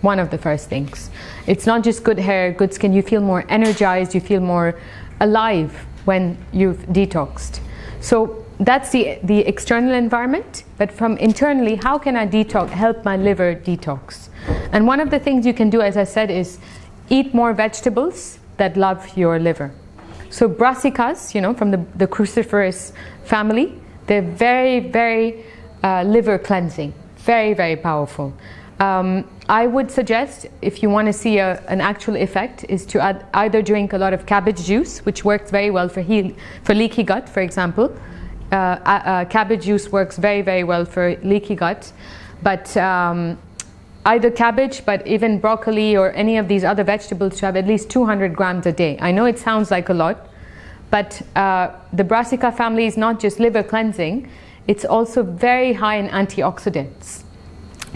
One of the first things. It's not just good hair, good skin. You feel more energized, you feel more alive when you've detoxed. So that's the external environment, but from internally, how can I help my liver detox? And one of the things you can do, as I said, is eat more vegetables that love your liver. So brassicas, you know, from the cruciferous family, they're very, very liver cleansing, very, very powerful. I would suggest, if you want to see an actual effect, is to either drink a lot of cabbage juice, which works very well for leaky gut, for example. Cabbage juice works very, very well for leaky gut, but either cabbage, but even broccoli or any of these other vegetables, to have at least 200 grams a day. I know it sounds like a lot, but the brassica family is not just liver cleansing, it's also very high in antioxidants.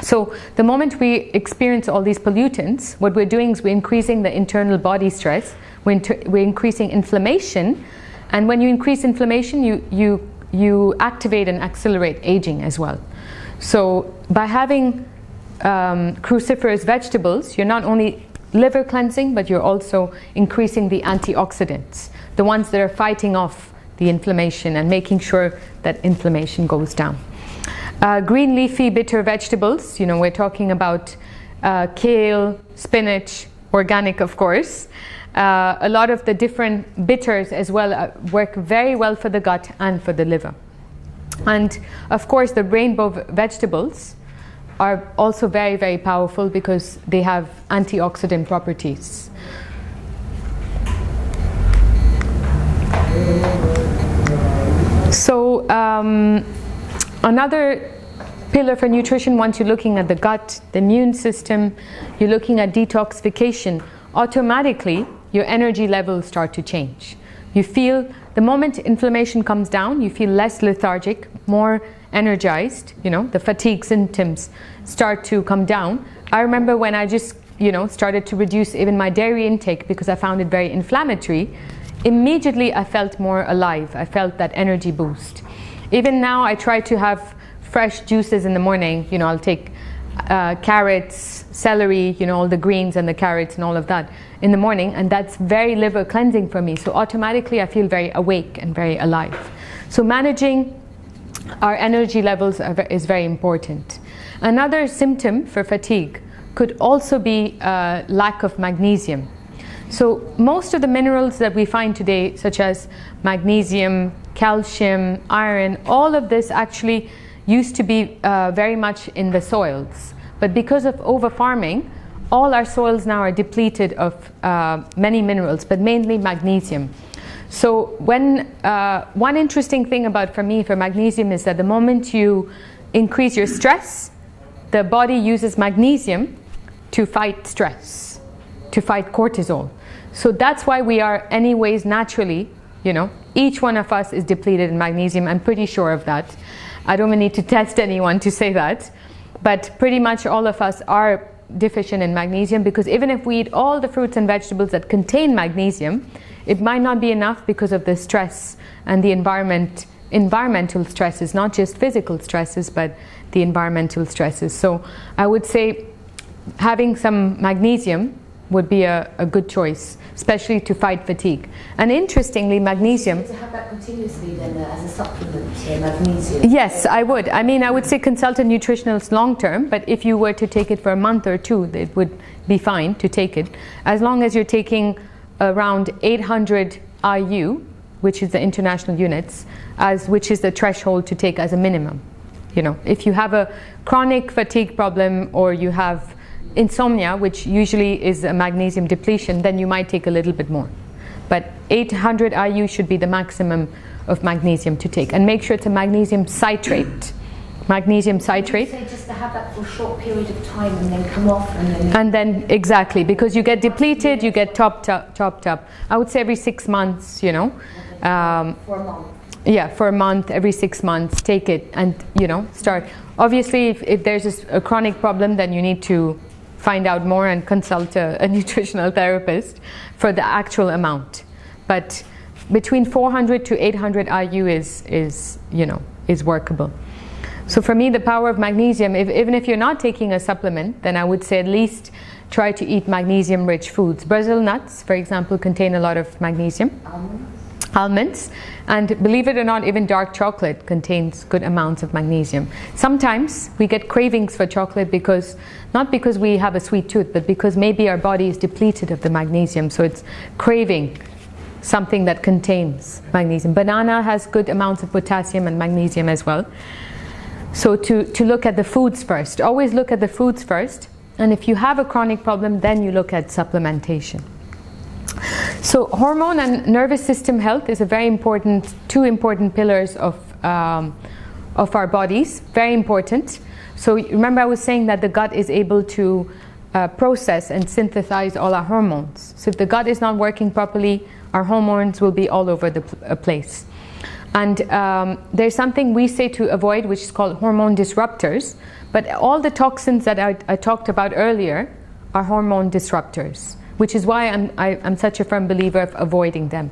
So the moment we experience all these pollutants, what we're doing is we're increasing the internal body stress, we're increasing inflammation, and when you increase inflammation, you activate and accelerate aging as well. So by having cruciferous vegetables, you're not only liver cleansing, but you're also increasing the antioxidants, the ones that are fighting off the inflammation and making sure that inflammation goes down. Green leafy bitter vegetables, you know, we're talking about kale, spinach, organic of course. A lot of the different bitters as well work very well for the gut and for the liver. And of course the rainbow vegetables are also very, very powerful because they have antioxidant properties. So another pillar for nutrition, once you're looking at the gut, the immune system, you're looking at detoxification, automatically your energy levels start to change. You feel, the moment inflammation comes down, you feel less lethargic, more energized, the fatigue symptoms start to come down. I remember when I just, started to reduce even my dairy intake because I found it very inflammatory, immediately I felt more alive. I felt that energy boost. Even now I try to have fresh juices in the morning. I'll take carrots, celery, all the greens and the carrots and all of that in the morning, and that's very liver cleansing for me. So automatically I feel very awake and very alive. So managing our energy levels is very important. Another symptom for fatigue could also be lack of magnesium. So most of the minerals that we find today, such as magnesium, calcium, iron, all of this actually used to be very much in the soils. But because of over-farming, all our soils now are depleted of many minerals, but mainly magnesium. So when one interesting thing for magnesium is that the moment you increase your stress, the body uses magnesium to fight stress, to fight cortisol. So that's why we are anyways naturally, each one of us is depleted in magnesium. I'm pretty sure of that. I don't even need to test anyone to say that. But pretty much all of us are deficient in magnesium, because even if we eat all the fruits and vegetables that contain magnesium, it might not be enough because of the stress and the environmental stresses, not just physical stresses, but the environmental stresses. So I would say having some magnesium would be a good choice, especially to fight fatigue. And interestingly, magnesium... To have that continuously then as a supplement, magnesium? Yes, I would. I would say consult a nutritionist long term, but if you were to take it for a month or two, it would be fine to take it. As long as you're taking around 800 IU, which is the international units, which is the threshold to take as a minimum. If you have a chronic fatigue problem or you have insomnia, which usually is a magnesium depletion, then you might take a little bit more. But 800 IU should be the maximum of magnesium to take. And make sure it's a magnesium citrate. Magnesium citrate. So just to have that for a short period of time and then come off and then exactly, because you get depleted, you get topped up. I would say every 6 months, for a month. Yeah, for a month, every 6 months, take it and, start. Obviously, if there's a chronic problem, then you need to find out more and consult a nutritional therapist for the actual amount. But between 400 to 800 IU is workable. So for me, the power of magnesium, even if you're not taking a supplement, then I would say at least try to eat magnesium-rich foods. Brazil nuts, for example, contain a lot of magnesium. Almonds. And believe it or not, even dark chocolate contains good amounts of magnesium. Sometimes we get cravings for chocolate not because we have a sweet tooth, but because maybe our body is depleted of the magnesium, so it's craving something that contains magnesium. Banana has good amounts of potassium and magnesium as well. So to look at the foods first. Always look at the foods first, and if you have a chronic problem, then you look at supplementation. So hormone and nervous system health is two important pillars of our bodies, very important. So remember I was saying that the gut is able to process and synthesize all our hormones. So if the gut is not working properly, our hormones will be all over the place. And there's something we say to avoid, which is called hormone disruptors. But all the toxins that I talked about earlier are hormone disruptors, which is why I'm such a firm believer of avoiding them.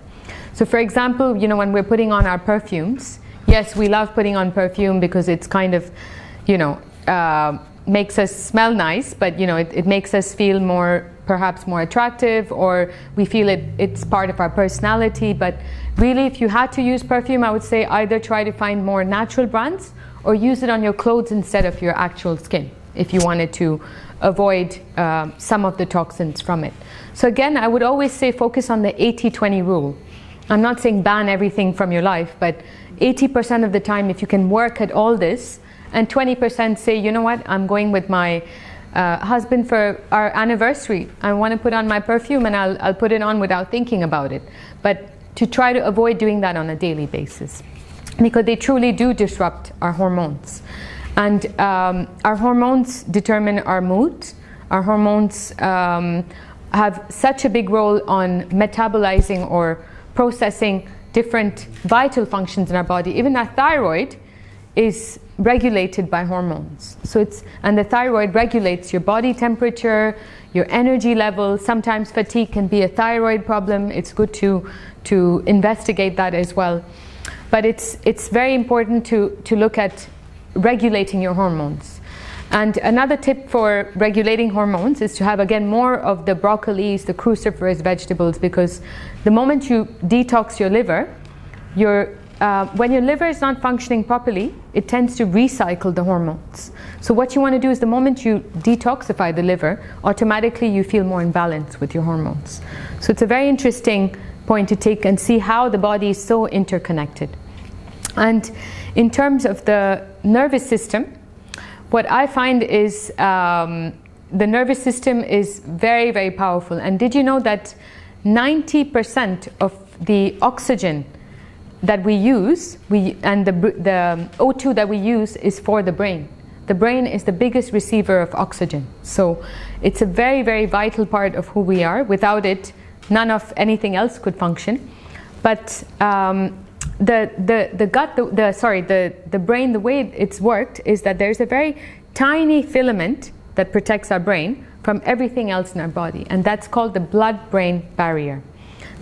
So for example, when we're putting on our perfumes, yes, we love putting on perfume because it's kind of, makes us smell nice, but it makes us feel perhaps more attractive, or we feel it's part of our personality. But really, if you had to use perfume, I would say either try to find more natural brands or use it on your clothes instead of your actual skin, if you wanted to avoid some of the toxins from it. So again, I would always say focus on the 80-20 rule. I'm not saying ban everything from your life, but 80% of the time, if you can work at all this and 20% say, you know what, I'm going with my husband for our anniversary. I want to put on my perfume and I'll put it on without thinking about it. But to try to avoid doing that on a daily basis, because they truly do disrupt our hormones. And our hormones determine our mood. Our hormones have such a big role on metabolizing or processing different vital functions in our body. Even our thyroid is regulated by hormones. And the thyroid regulates your body temperature, your energy level. Sometimes fatigue can be a thyroid problem. It's good to investigate that as well. But it's very important to look at regulating your hormones. And another tip for regulating hormones is to have, again, more of the broccolis, the cruciferous vegetables, because the moment you detox your liver, when your liver is not functioning properly, it tends to recycle the hormones. So what you want to do is, the moment you detoxify the liver, automatically you feel more in balance with your hormones. So it's a very interesting point to take and see how the body is so interconnected. And in terms of the nervous system, what I find is the nervous system is very, very powerful. And did you know that 90% of the oxygen that we use, and the O2 that we use, is for the brain. The brain is the biggest receiver of oxygen. So it's a very, very vital part of who we are. Without it, none of anything else could function. But the brain, the way it's worked is that there's a very tiny filament that protects our brain from everything else in our body, and that's called the blood-brain barrier.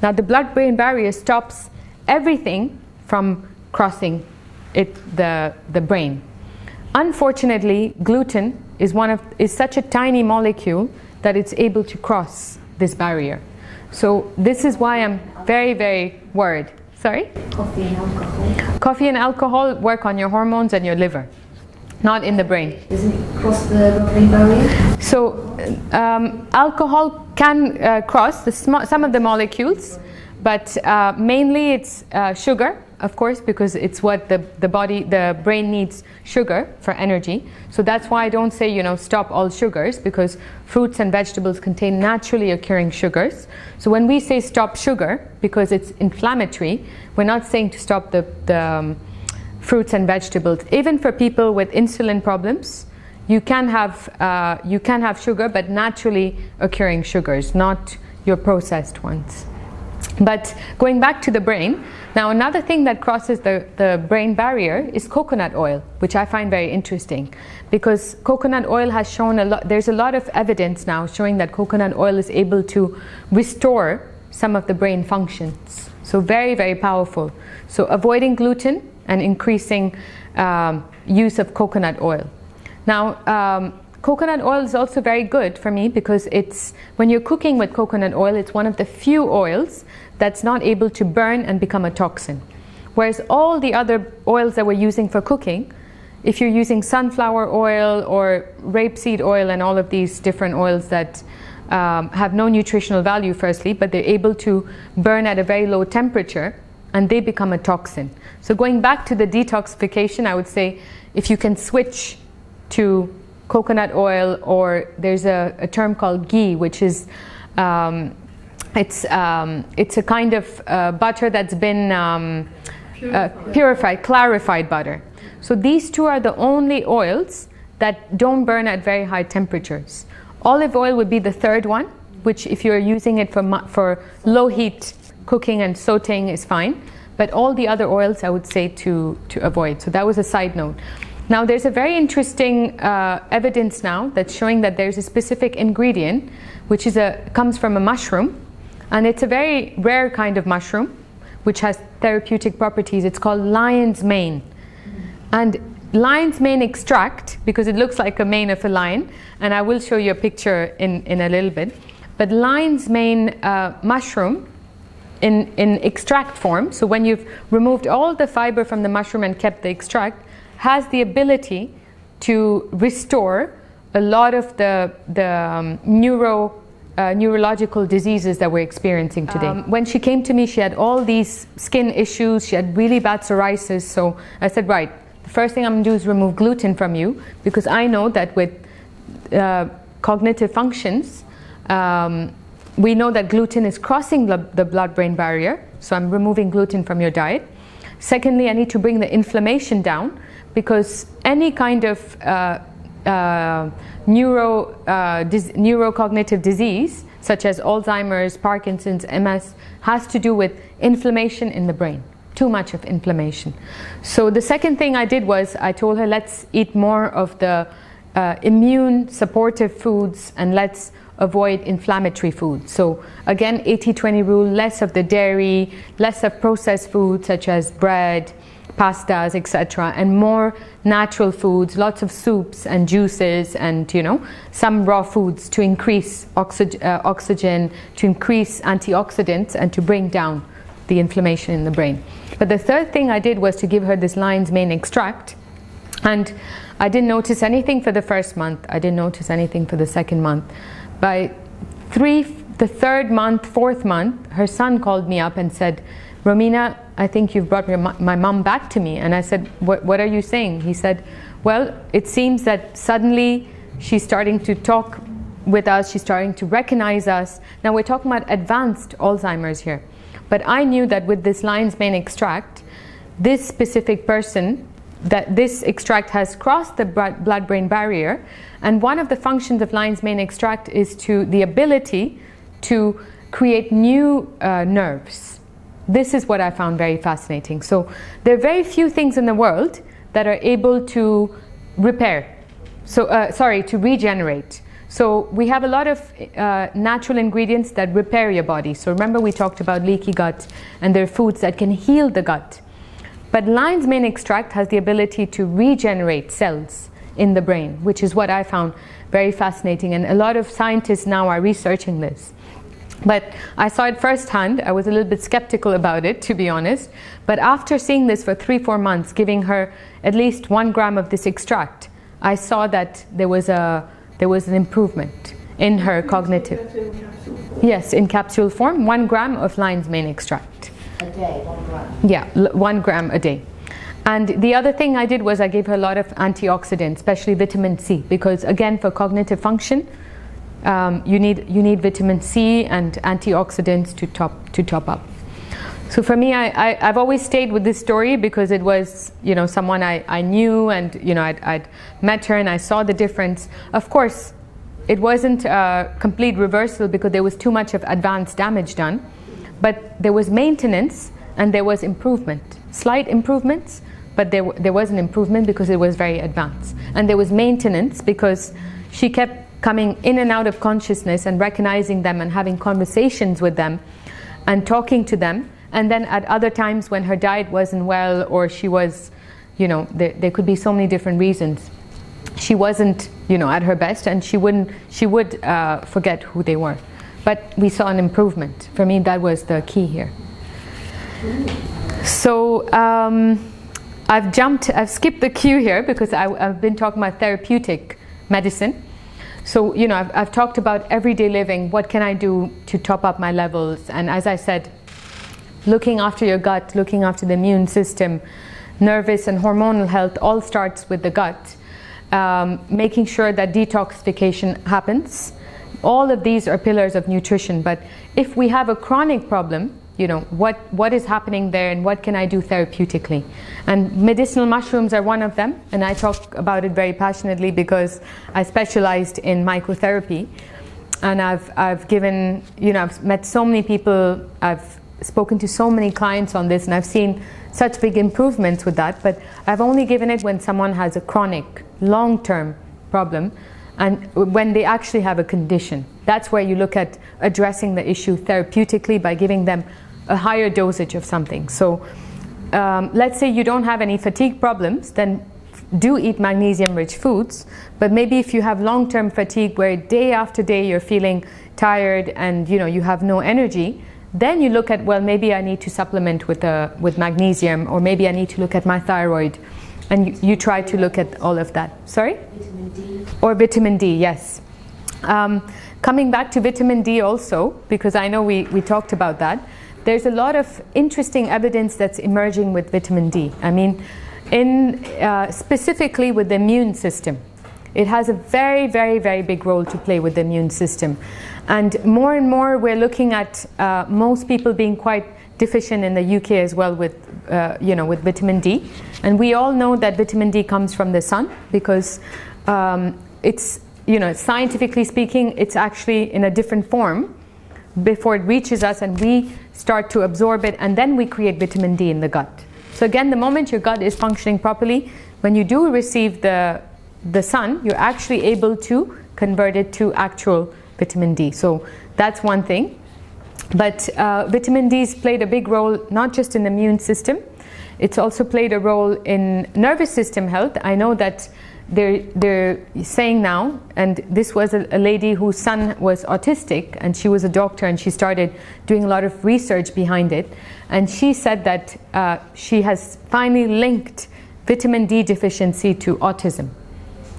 Now, the blood-brain barrier stops everything from crossing the brain. Unfortunately, gluten is such a tiny molecule that it's able to cross this barrier. So this is why I'm very, very worried. Sorry? Coffee and alcohol. Coffee and alcohol work on your hormones and your liver, not in the brain. Doesn't it cross the blood-brain barrier? So alcohol can cross some of the molecules, but mainly it's sugar, of course, because it's what the brain needs, sugar for energy. So that's why I don't say, stop all sugars, because fruits and vegetables contain naturally occurring sugars. So when we say stop sugar, because it's inflammatory, we're not saying to stop the fruits and vegetables. Even for people with insulin problems, you can have sugar, but naturally occurring sugars, not your processed ones. But going back to the brain, now another thing that crosses the brain barrier is coconut oil, which I find very interesting, because coconut oil has shown there's a lot of evidence now showing that coconut oil is able to restore some of the brain functions. So very, very powerful. So avoiding gluten and increasing use of coconut oil. Now, coconut oil is also very good for me, because when you're cooking with coconut oil, it's one of the few oils that's not able to burn and become a toxin. Whereas all the other oils that we're using for cooking, if you're using sunflower oil or rapeseed oil and all of these different oils that have no nutritional value, firstly, but they're able to burn at a very low temperature, and they become a toxin. So going back to the detoxification, I would say if you can switch to coconut oil, or there's a term called ghee, which is it's a kind of butter that's been purified, clarified butter. So these two are the only oils that don't burn at very high temperatures. Olive oil would be the third one, which if you're using it for low heat cooking and sauteing is fine. But all the other oils I would say to avoid. So that was a side note. Now there's a very interesting evidence now that's showing that there's a specific ingredient which comes from a mushroom, and it's a very rare kind of mushroom which has therapeutic properties. It's called lion's mane. And lion's mane extract, because it looks like a mane of a lion, and I will show you a picture in a little bit, but lion's mane mushroom in extract form, so when you've removed all the fiber from the mushroom and kept the extract, has the ability to restore a lot of the neurological diseases that we're experiencing today. When she came to me, she had all these skin issues, she had really bad psoriasis, so I said, right, the first thing I'm going to do is remove gluten from you, because I know that with cognitive functions, we know that gluten is crossing the blood-brain barrier, so I'm removing gluten from your diet. Secondly, I need to bring the inflammation down, because any kind of neurocognitive disease, such as Alzheimer's, Parkinson's, MS, has to do with inflammation in the brain. Too much of inflammation. So the second thing I did was I told her, let's eat more of the immune supportive foods, and let's avoid inflammatory foods. So again, 80-20 rule, less of the dairy, less of processed foods such as bread, pastas, etc., and more natural foods, lots of soups and juices, and some raw foods to increase oxygen, to increase antioxidants, and to bring down the inflammation in the brain. But the third thing I did was to give her this lion's mane extract, and I didn't notice anything for the first month. I didn't notice anything for the second month. By the third month, fourth month, her son called me up and said, Romina, I think you've brought my mom back to me. And I said, what are you saying? He said, well, it seems that suddenly she's starting to talk with us, she's starting to recognize us. Now we're talking about advanced Alzheimer's here. But I knew that with this lion's mane extract, this specific person, that this extract has crossed the blood-brain barrier, and one of the functions of lion's mane extract is the ability to create new nerves. This is what I found very fascinating. So there are very few things in the world that are able to repair, to regenerate. So we have a lot of natural ingredients that repair your body. So remember we talked about leaky gut, and there are foods that can heal the gut. But lion's mane extract has the ability to regenerate cells in the brain, which is what I found very fascinating. And a lot of scientists now are researching this. But I saw it firsthand. I was a little bit skeptical about it, to be honest. But after seeing this for 3-4 months, giving her at least 1 gram of this extract, I saw that there was an improvement in her cognitive. Yes, in capsule form, 1 gram of lion's mane extract. A day, 1 gram? Yeah, 1 gram a day. And the other thing I did was I gave her a lot of antioxidants, especially vitamin C, because again, for cognitive function, you need vitamin C and antioxidants to top up. So for me, I've always stayed with this story because it was someone I knew, and I'd met her and I saw the difference. Of course, it wasn't a complete reversal because there was too much of advanced damage done, but there was maintenance and there was improvement, slight improvements, but there was an improvement because it was very advanced, and there was maintenance because she kept coming in and out of consciousness and recognizing them and having conversations with them and talking to them. And then at other times when her diet wasn't well, or she was, there could be so many different reasons. She wasn't, at her best, and she would forget who they were. But we saw an improvement. For me, that was the key here. So I've skipped the cue here because I've been talking about therapeutic medicine. So, I've talked about everyday living. What can I do to top up my levels? And as I said, looking after your gut, looking after the immune system, nervous and hormonal health all starts with the gut. Making sure that detoxification happens. All of these are pillars of nutrition. But if we have a chronic problem, what is happening there, and what can I do therapeutically? And medicinal mushrooms are one of them, and I talk about it very passionately because I specialized in mycotherapy, and I've given, I've met so many people, I've spoken to so many clients on this, and I've seen such big improvements with that. But I've only given it when someone has a chronic, long-term problem, and when they actually have a condition. That's where you look at addressing the issue therapeutically by giving them a higher dosage of something. So let's say you don't have any fatigue problems, then do eat magnesium-rich foods. But maybe if you have long-term fatigue where day after day you're feeling tired and you have no energy, then you look at, well, maybe I need to supplement with magnesium, or maybe I need to look at my thyroid, and you try to look at all of that. Sorry? Vitamin D. Or vitamin D, yes. Coming back to vitamin D also, because I know we talked about that, there's a lot of interesting evidence that's emerging with vitamin D. I mean, specifically with the immune system. It has a very, very, very big role to play with the immune system. And more we're looking at most people being quite deficient in the UK as well with, with vitamin D. And we all know that vitamin D comes from the sun because it's, scientifically speaking, it's actually in a different form before it reaches us and we start to absorb it, and then we create vitamin D in the gut. So again, the moment your gut is functioning properly, when you do receive the sun, you're actually able to convert it to actual vitamin D. So that's one thing. But vitamin D's played a big role not just in the immune system, it's also played a role in nervous system health. I know that they're saying now, and this was a lady whose son was autistic, and she was a doctor, and she started doing a lot of research behind it, and she said that she has finally linked vitamin D deficiency to autism.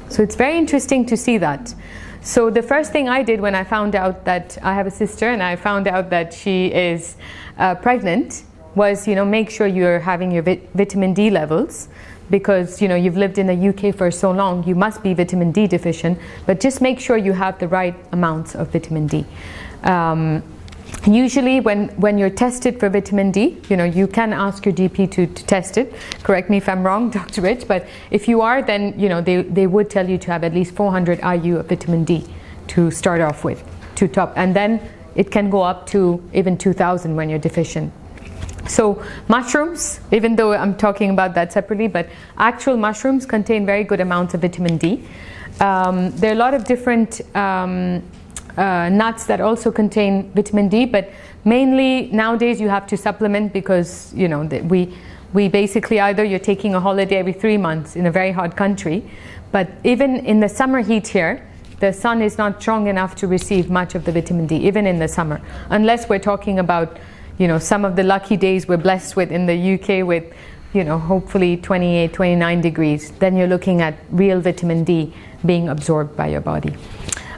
So it's very interesting to see that. So the first thing I did when I found out that I have a sister and I found out that she is pregnant was, make sure you're having your vitamin D levels, because you've lived in the UK for so long, you must be vitamin D deficient, but just make sure you have the right amounts of vitamin D. Usually when you're tested for vitamin D, you can ask your GP to test it. Correct me if I'm wrong, Dr. Rich, but if you are, then they would tell you to have at least 400 IU of vitamin D to start off with, to top, and then it can go up to even 2000 when you're deficient. So mushrooms, even though I'm talking about that separately, but actual mushrooms contain very good amounts of vitamin D. There are a lot of different nuts that also contain vitamin D, but mainly nowadays you have to supplement because we basically either you're taking a holiday every 3 months in a very hot country, but even in the summer heat here, the sun is not strong enough to receive much of the vitamin D, even in the summer, unless we're talking about some of the lucky days we're blessed with in the UK with hopefully 28, 29 degrees, then you're looking at real vitamin D being absorbed by your body.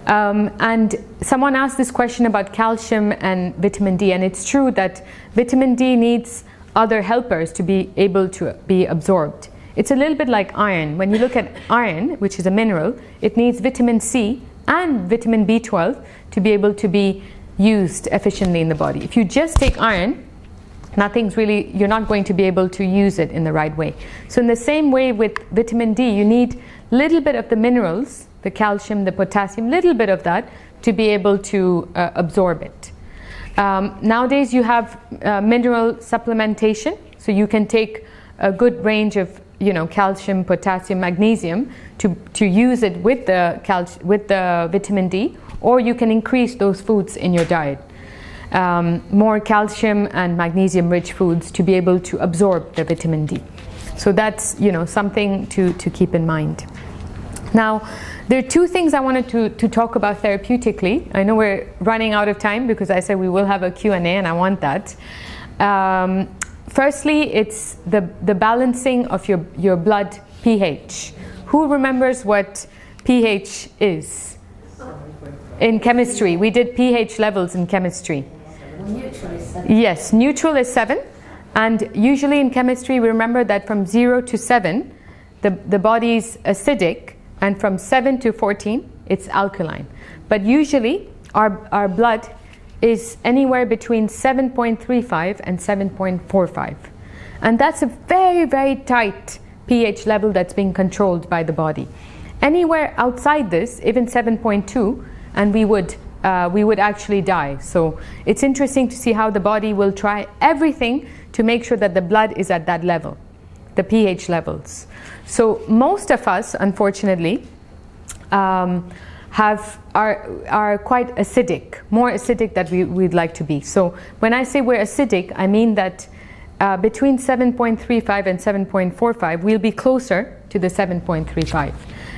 And someone asked this question about calcium and vitamin D, and it's true that vitamin D needs other helpers to be able to be absorbed. It's a little bit like iron. When you look at iron, which is a mineral, it needs vitamin C and vitamin B12 to be able to be used efficiently in the body. If you just take iron, you're not going to be able to use it in the right way. So in the same way with vitamin D, you need a little bit of the minerals, the calcium, the potassium, little bit of that to be able to absorb it. Nowadays you have mineral supplementation, so you can take a good range of calcium, potassium, magnesium to use it with the vitamin D, or you can increase those foods in your diet. More calcium and magnesium rich foods to be able to absorb the vitamin D. So that's something to keep in mind. Now, there are two things I wanted to talk about therapeutically. I know we're running out of time because I said we will have a Q&A and I want that. Firstly, it's the balancing of your blood pH. Who remembers what pH is? In chemistry, we did pH levels in chemistry. Neutral is 7. Yes, neutral is 7. And usually in chemistry, we remember that from 0 to 7, the body's acidic, and from 7 to 14, it's alkaline. But usually, our blood is anywhere between 7.35 and 7.45. And that's a very, very tight pH level that's being controlled by the body. Anywhere outside this, even 7.2, and we would actually die. So it's interesting to see how the body will try everything to make sure that the blood is at that level, the pH levels. So most of us, unfortunately, are quite acidic, more acidic than we'd like to be. So when I say we're acidic, I mean that between 7.35 and 7.45, we'll be closer to the 7.35.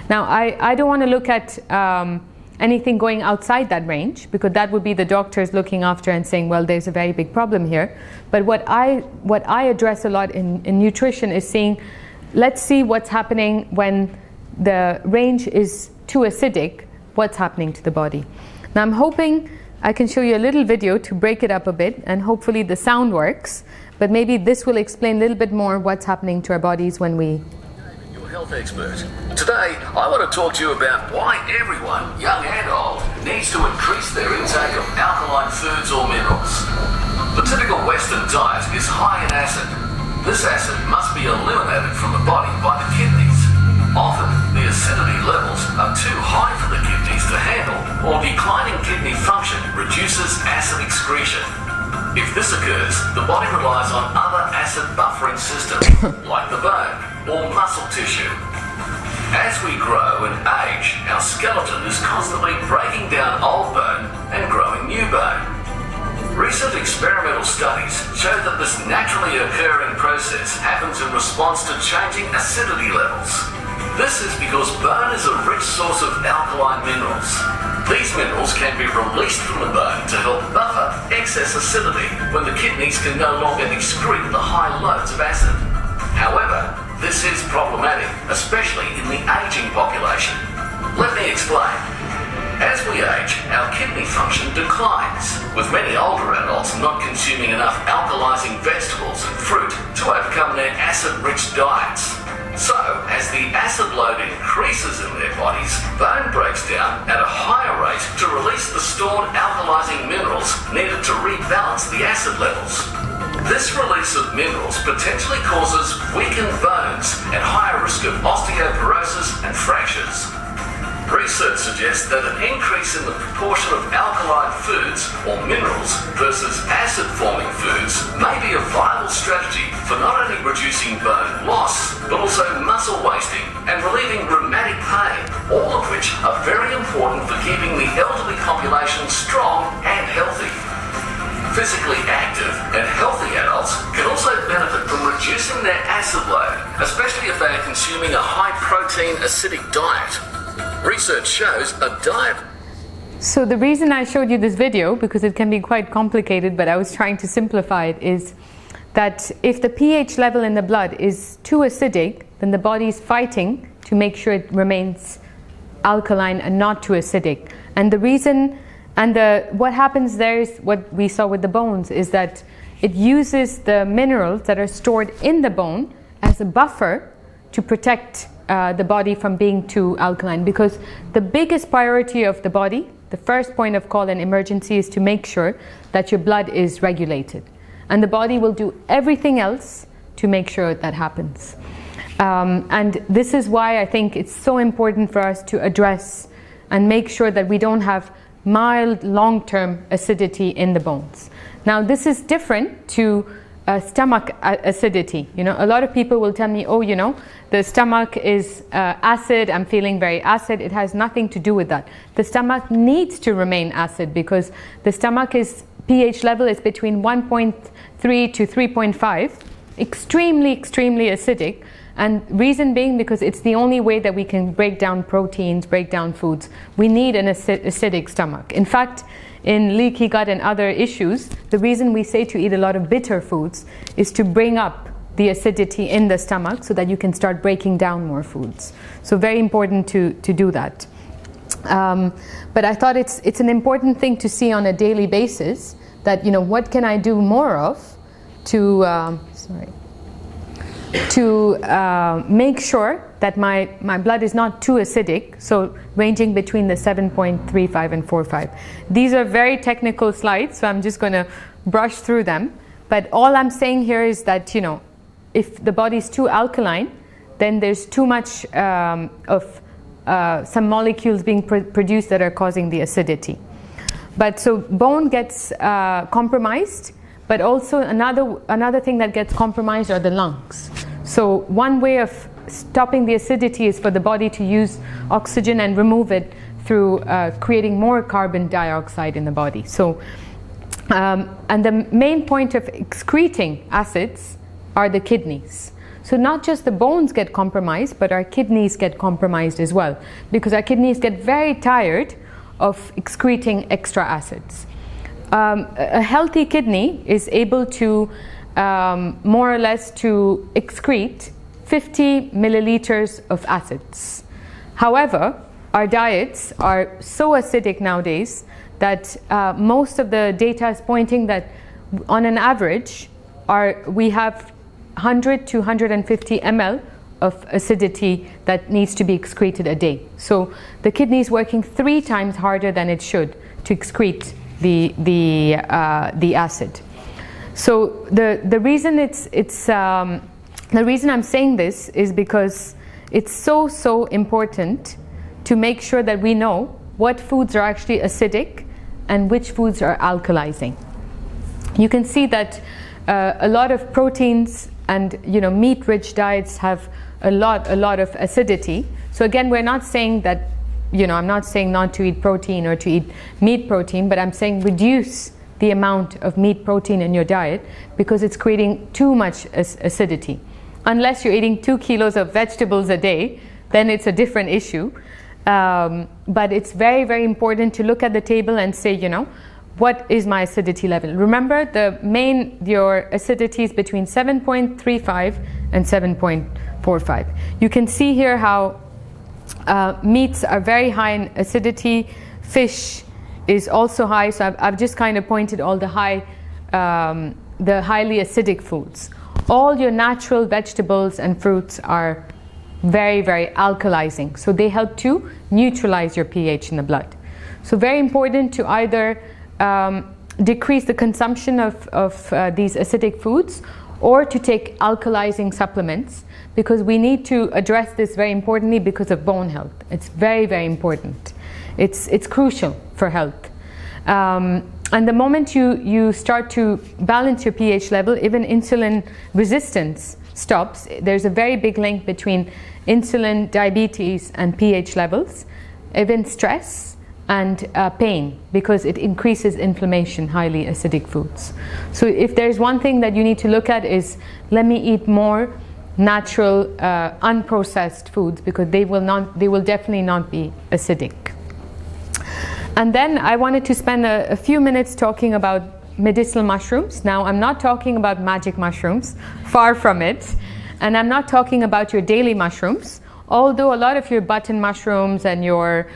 Now, I don't want to look at anything going outside that range, because that would be the doctors looking after and saying, well, there's a very big problem here. But what I address a lot in nutrition is saying, let's see what's happening when the range is too acidic, what's happening to the body. Now I'm hoping I can show you a little video to break it up a bit, and hopefully the sound works. but maybe this will explain a little bit more what's happening to our bodies when we... Your health expert. Today, I want to talk to you about why everyone, young and old, needs to increase their intake of alkaline foods or minerals. The typical Western diet is high in acid. This acid must be eliminated from the body by the kidneys. Often, the acidity levels are too high for the kidneys to handle, or declining kidney function reduces acid excretion. If this occurs, the body relies on other acid buffering systems, like the bone or muscle tissue. As we grow and age, our skeleton is constantly breaking down old bone and growing new bone. Recent experimental studies show that this naturally occurring process happens in response to changing acidity levels. This is because bone is a rich source of alkaline minerals. These minerals can be released from the bone to help buffer excess acidity when the kidneys can no longer excrete the high loads of acid. However, this is problematic, especially in the aging population. Let me explain. As we age, our kidney function declines, with many older adults not consuming enough alkalizing vegetables and fruit to overcome their acid-rich diets. So, as the acid load increases in their bodies, bone breaks down at a higher rate to release the stored alkalizing minerals needed to rebalance the acid levels. This release of minerals potentially causes weakened bones and higher risk of osteoporosis and fractures. Research suggests that an increase in the proportion of alkaline foods or minerals versus acid-forming foods may be a viable strategy for not only reducing bone loss, but also muscle wasting and relieving rheumatic pain, all of which are very important for keeping the elderly population strong and healthy. Physically active and healthy adults can also benefit from reducing their acid load, especially if they are consuming a high-protein acidic diet. Research shows a diet... So the reason I showed you this video, because it can be quite complicated, but I was trying to simplify it, is that if the pH level in the blood is too acidic, then the body is fighting to make sure it remains alkaline and not too acidic. And the reason, what happens there is what we saw with the bones, is that it uses the minerals that are stored in the bone as a buffer to protect the body from being too alkaline, because the biggest priority of the body, the first point of call in emergency, is to make sure that your blood is regulated, and the body will do everything else to make sure that happens. And this is why I think it's so important for us to address and make sure that we don't have mild long-term acidity in the bones. Now this is different to stomach acidity. You know, a lot of people will tell me, oh, you know, the stomach is acid, I'm feeling very acid. It has nothing to do with that. The stomach needs to remain acid because the stomach is, pH level is between 1.3 to 3.5, extremely acidic. And reason being because it's the only way that we can break down proteins, break down foods. We need an acidic stomach. In fact, in leaky gut and other issues, the reason we say to eat a lot of bitter foods is to bring up the acidity in the stomach so that you can start breaking down more foods. So very important to do that. But I thought it's an important thing to see on a daily basis that, you know, what can I do more of to, make sure that my blood is not too acidic, so ranging between the 7.35 and 4.5. These are very technical slides, so I'm just going to brush through them. But all I'm saying here is that, you know, if the body is too alkaline, then there's too much of some molecules being produced that are causing the acidity. But so bone gets compromised, but also another thing that gets compromised are the lungs. So one way of stopping the acidity is for the body to use oxygen and remove it through creating more carbon dioxide in the body. So, and the main point of excreting acids are the kidneys. So not just the bones get compromised, but our kidneys get compromised as well, because our kidneys get very tired of excreting extra acids. A healthy kidney is able to more or less to excrete 50 milliliters of acids. However, our diets are so acidic nowadays that most of the data is pointing that on an average we have 100 to 150 ml of acidity that needs to be excreted a day. So the kidney is working 3 times harder than it should to excrete the acid. So the reason the reason I'm saying this is because it's so important to make sure that we know what foods are actually acidic and which foods are alkalizing. You can see that a lot of proteins and meat-rich diets have a lot of acidity. So again, we're not saying that, I'm not saying not to eat protein or to eat meat protein, but I'm saying reduce the amount of meat protein in your diet because it's creating too much acidity. Unless you're eating 2 kilos of vegetables a day, then it's a different issue. But it's very important to look at the table and say, what is my acidity level? Remember, your acidity is between 7.35 and 7.45. You can see here how meats are very high in acidity. Fish is also high. So I've just kind of pointed all the highly acidic foods. All your natural vegetables and fruits are very alkalizing. So they help to neutralize your pH in the blood. So very important to either decrease the consumption of these acidic foods or to take alkalizing supplements, because we need to address this very importantly because of bone health. It's very important. It's crucial for health. And the moment you start to balance your pH level, even insulin resistance stops. There's a very big link between insulin, diabetes, and pH levels, even stress and pain, because it increases inflammation, highly acidic foods. So if there's one thing that you need to look at is, let me eat more natural, unprocessed foods, because they will definitely not be acidic. And then I wanted to spend a few minutes talking about medicinal mushrooms. Now, I'm not talking about magic mushrooms, far from it. And I'm not talking about your daily mushrooms, although a lot of your button mushrooms and your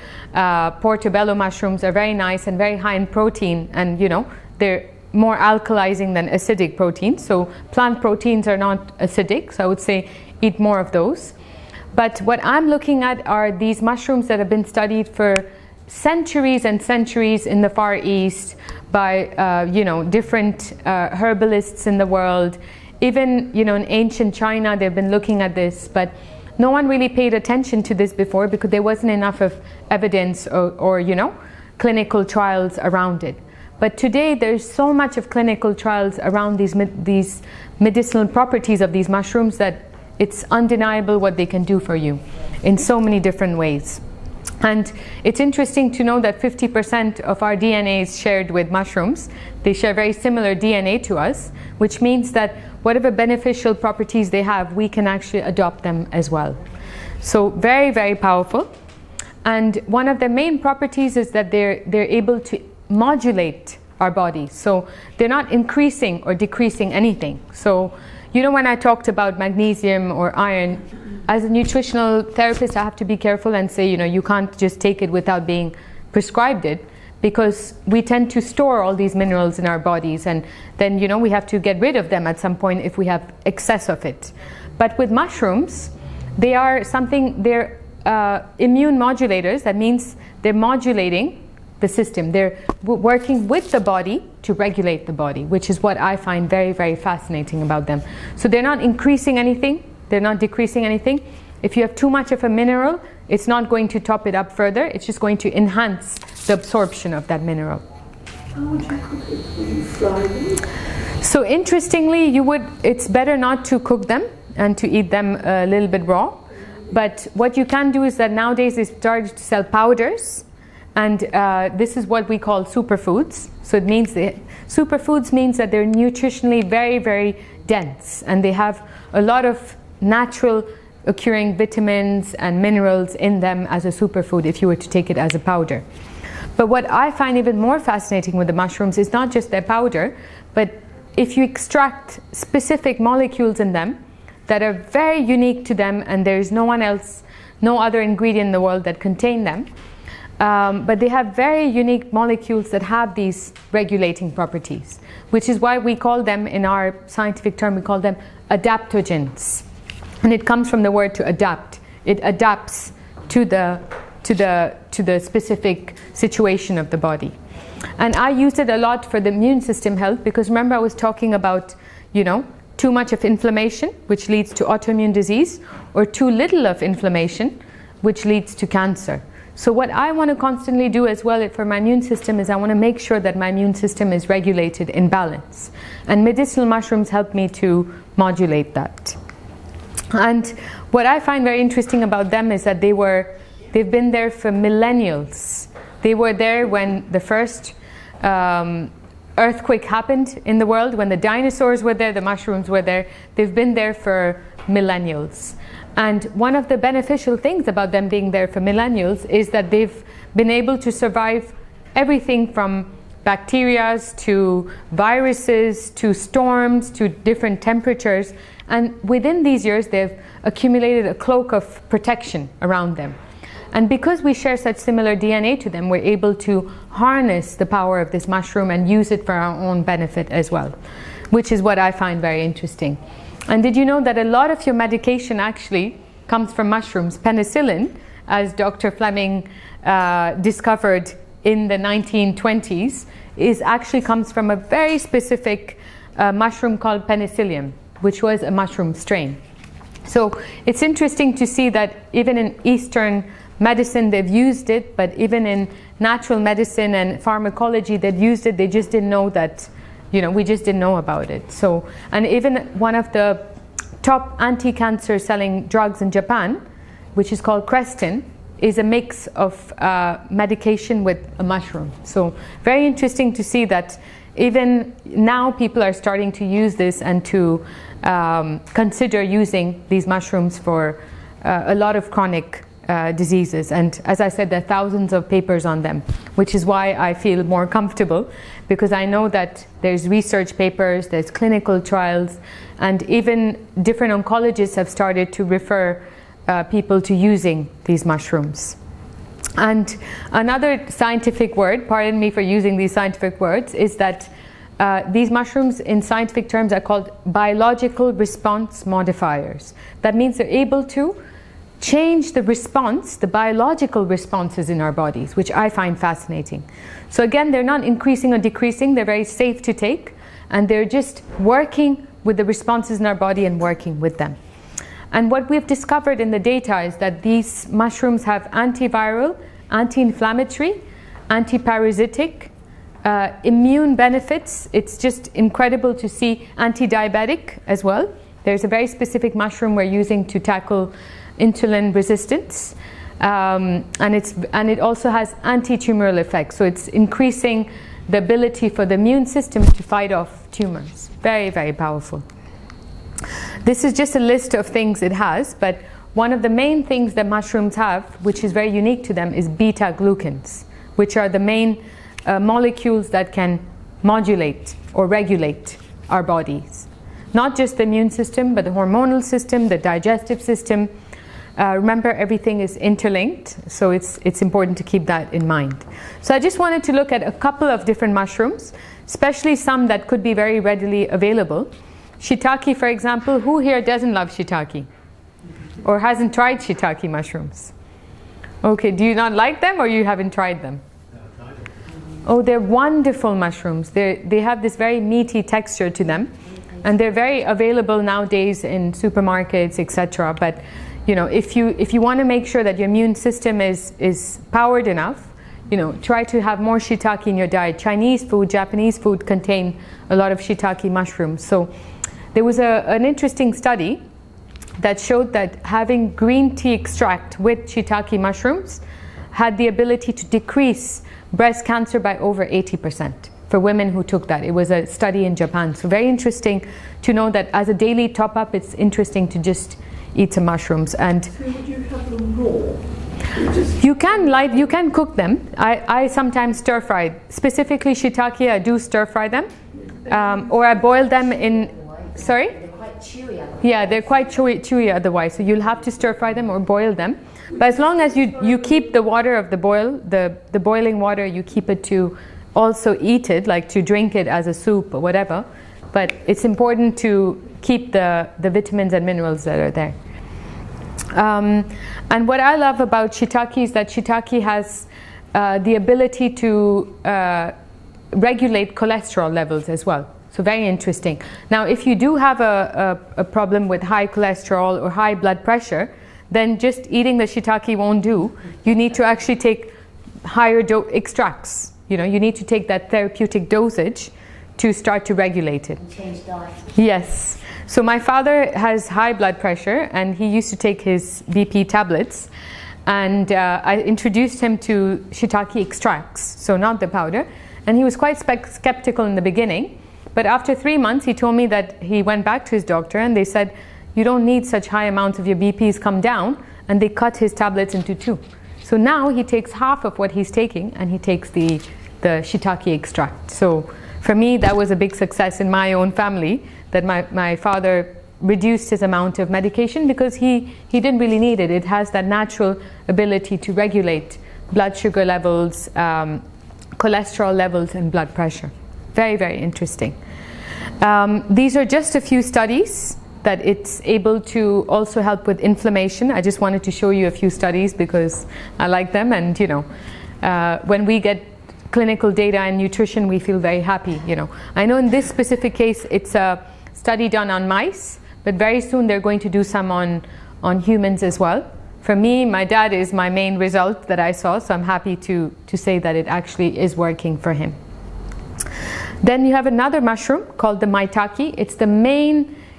portobello mushrooms are very nice and very high in protein, and they're more alkalizing than acidic proteins. So plant proteins are not acidic, so I would say eat more of those. But what I'm looking at are these mushrooms that have been studied for centuries and centuries in the Far East by different herbalists in the world. Even in ancient China, they've been looking at this, but no one really paid attention to this before because there wasn't enough of evidence or clinical trials around it. But today there's so much of clinical trials around these medicinal properties of these mushrooms that it's undeniable what they can do for you in so many different ways. And it's interesting to know that 50% of our DNA is shared with mushrooms. They share very similar DNA to us, which means that whatever beneficial properties they have, we can actually adopt them as well. So very powerful. And one of the main properties is that they're able to modulate our body. So they're not increasing or decreasing anything. So when I talked about magnesium or iron, as a nutritional therapist, I have to be careful and say, you can't just take it without being prescribed it, because we tend to store all these minerals in our bodies, and then, we have to get rid of them at some point if we have excess of it. But with mushrooms, they're immune modulators. That means they're modulating the system. They're working with the body to regulate the body, which is what I find very fascinating about them. So they're not increasing anything. They're not decreasing anything. If you have too much of a mineral, it's not going to top it up further. It's just going to enhance the absorption of that mineral. How would you cook it? Would you fry them? So interestingly, it's better not to cook them and to eat them a little bit raw. But what you can do is that nowadays they started to sell powders, and this is what we call superfoods. So it means superfoods means that they're nutritionally very dense, and they have a lot of natural occurring vitamins and minerals in them as a superfood if you were to take it as a powder. But what I find even more fascinating with the mushrooms is not just their powder, but if you extract specific molecules in them that are very unique to them, and there's no other ingredient in the world that contain them, but they have very unique molecules that have these regulating properties, which is why we call them, in our scientific term, we call them adaptogens. And it comes from the word to adapt. It adapts to the specific situation of the body. And I use it a lot for the immune system health, because remember I was talking about, too much of inflammation, which leads to autoimmune disease, or too little of inflammation, which leads to cancer. So what I want to constantly do as well for my immune system is I want to make sure that my immune system is regulated in balance. And medicinal mushrooms help me to modulate that. And what I find very interesting about them is that they've been there for millennials. They were there when the first earthquake happened in the world. When the dinosaurs were there, the mushrooms were there. They've been there for millennials. And one of the beneficial things about them being there for millennials is that they've been able to survive everything from bacteria to viruses to storms to different temperatures. And within these years, they've accumulated a cloak of protection around them. And because we share such similar DNA to them, we're able to harness the power of this mushroom and use it for our own benefit as well, which is what I find very interesting. And did you know that a lot of your medication actually comes from mushrooms? Penicillin, as Dr. Fleming discovered in the 1920s, actually comes from a very specific mushroom called penicillium, which was a mushroom strain. So it's interesting to see that even in Eastern medicine they've used it, but even in natural medicine and pharmacology they've used it. They just didn't know that, we just didn't know about it. So, and even one of the top anti-cancer selling drugs in Japan, which is called Crestin, is a mix of medication with a mushroom. So very interesting to see that even now people are starting to use this and to consider using these mushrooms for a lot of chronic diseases. And as I said, there are thousands of papers on them, which is why I feel more comfortable, because I know that there's research papers, there's clinical trials, and even different oncologists have started to refer people to using these mushrooms. And another scientific word, pardon me for using these scientific words, is that these mushrooms in scientific terms are called biological response modifiers. That means they're able to change the response, the biological responses in our bodies, which I find fascinating. So again, they're not increasing or decreasing, they're very safe to take, and they're just working with the responses in our body and working with them. And what we've discovered in the data is that these mushrooms have antiviral, anti-inflammatory, anti-parasitic, immune benefits. It's just incredible to see anti-diabetic as well. There's a very specific mushroom we're using to tackle insulin resistance, and it also has anti-tumoral effects. So it's increasing the ability for the immune system to fight off tumors. Very, very powerful. This is just a list of things it has, but one of the main things that mushrooms have, which is very unique to them, is beta-glucans, which are the main molecules that can modulate or regulate our bodies. Not just the immune system, but the hormonal system, the digestive system. Remember, everything is interlinked, so it's important to keep that in mind. So I just wanted to look at a couple of different mushrooms, especially some that could be very readily available. Shiitake, for example. Who here doesn't love shiitake? Or hasn't tried shiitake mushrooms? Okay, do you not like them, or you haven't tried them? Oh, they're wonderful mushrooms. They have this very meaty texture to them, and they're very available nowadays in supermarkets, etc. But if you want to make sure that your immune system is powered enough, try to have more shiitake in your diet. Chinese food, Japanese food contain a lot of shiitake mushrooms. So there was an interesting study that showed that having green tea extract with shiitake mushrooms had the ability to decrease breast cancer by over 80% for women who took that. It was a study in Japan. So very interesting to know that as a daily top-up, it's interesting to just eat some mushrooms. And so would you have them raw? You can cook them. I sometimes stir fry. Specifically shiitake, I do stir fry them, or I boil them in. Sorry? They're quite quite chewy. Yeah, they're quite chewy otherwise. So you'll have to stir fry them or boil them. But as long as you keep the water of the boil, the boiling water, you keep it to also eat it, like to drink it as a soup or whatever. But it's important to keep the vitamins and minerals that are there. And what I love about shiitake is that shiitake has the ability to regulate cholesterol levels as well. So very interesting. Now, if you do have a problem with high cholesterol or high blood pressure, then just eating the shiitake won't do. You need to actually take higher extracts. You know, you need to take that therapeutic dosage to start to regulate it. Change diet. Yes. So my father has high blood pressure, and he used to take his BP tablets. And I introduced him to shiitake extracts, so not the powder. And he was quite skeptical in the beginning. But after 3 months, he told me that he went back to his doctor and they said, you don't need such high amounts of your BPs come down. And they cut his tablets into 2. So now he takes half of what he's taking and he takes the shiitake extract. So for me, that was a big success in my own family, that my father reduced his amount of medication because he didn't really need it. It has that natural ability to regulate blood sugar levels, cholesterol levels, and blood pressure. Very, very interesting. These are just a few studies that it's able to also help with inflammation. I just wanted to show you a few studies because I like them, and you know, when we get clinical data in nutrition, we feel very happy. You know, I know in this specific case, it's a study done on mice, but very soon they're going to do some on humans as well. For me, my dad is my main result that I saw, so I'm happy to say that it actually is working for him. Then you have another mushroom called the maitake.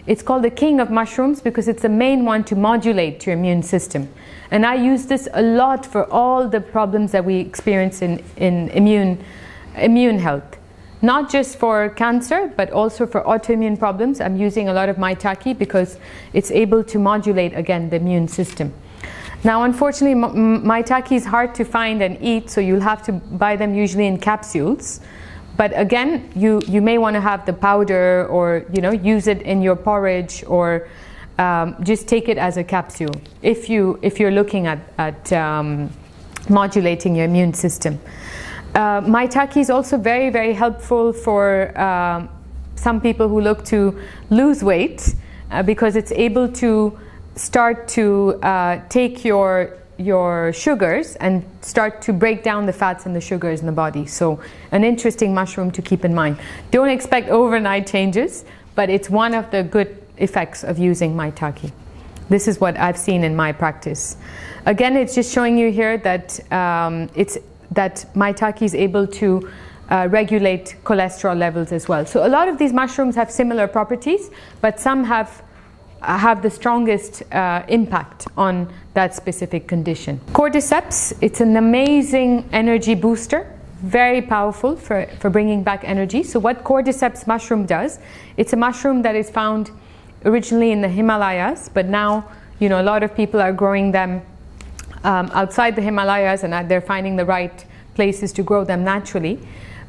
It's called the king of mushrooms because it's the main one to modulate your immune system. And I use this a lot for all the problems that we experience in immune health. Not just for cancer, but also for autoimmune problems. I'm using a lot of maitake because it's able to modulate, again, the immune system. Now, unfortunately, maitake is hard to find and eat, so you'll have to buy them usually in capsules. But again, you may want to have the powder, or you know, use it in your porridge, or just take it as a capsule if you're looking at modulating your immune system. Maitake is also very, very helpful for some people who look to lose weight because it's able to start to take your sugars and start to break down the fats and the sugars in the body. So an interesting mushroom to keep in mind. Don't expect overnight changes, but it's one of the good effects of using maitake. This is what I've seen in my practice. Again, it's just showing you here that that maitake is able to regulate cholesterol levels as well. So a lot of these mushrooms have similar properties, but some have the strongest impact on that specific condition. Cordyceps, it's an amazing energy booster, very powerful for bringing back energy. So what cordyceps mushroom does, it's a mushroom that is found originally in the Himalayas, but now, you know, a lot of people are growing them outside the Himalayas, and they're finding the right places to grow them naturally.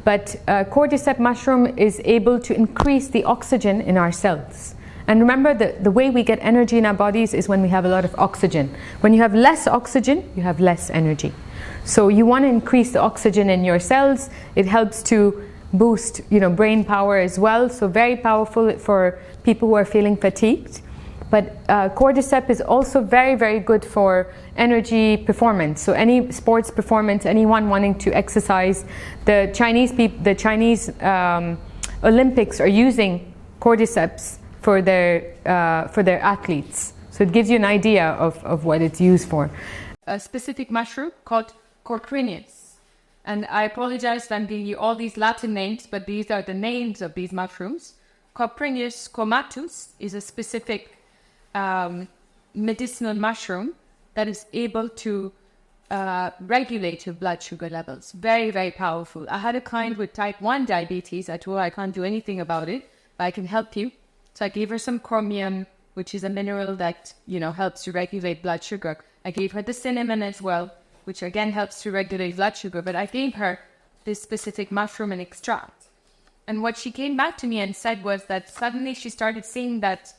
But cordyceps mushroom is able to increase the oxygen in our cells. And remember, the way we get energy in our bodies is when we have a lot of oxygen. When you have less oxygen, you have less energy. So you want to increase the oxygen in your cells. It helps to boost, you know, brain power as well. So very powerful for people who are feeling fatigued. But cordyceps is also very, very good for energy performance. So any sports performance, anyone wanting to exercise, the Chinese Olympics are using cordyceps for their athletes. So it gives you an idea of what it's used for. A specific mushroom called Coprinius. And I apologize if I'm giving you all these Latin names, but these are the names of these mushrooms. Coprinius comatus is a specific medicinal mushroom that is able to regulate your blood sugar levels. Very, very powerful. I had a client with type 1 diabetes. I told her I can't do anything about it, but I can help you. So I gave her some chromium, which is a mineral that, you know, helps to regulate blood sugar. I gave her the cinnamon as well, which again helps to regulate blood sugar. But I gave her this specific mushroom and extract. And what she came back to me and said was that suddenly she started seeing that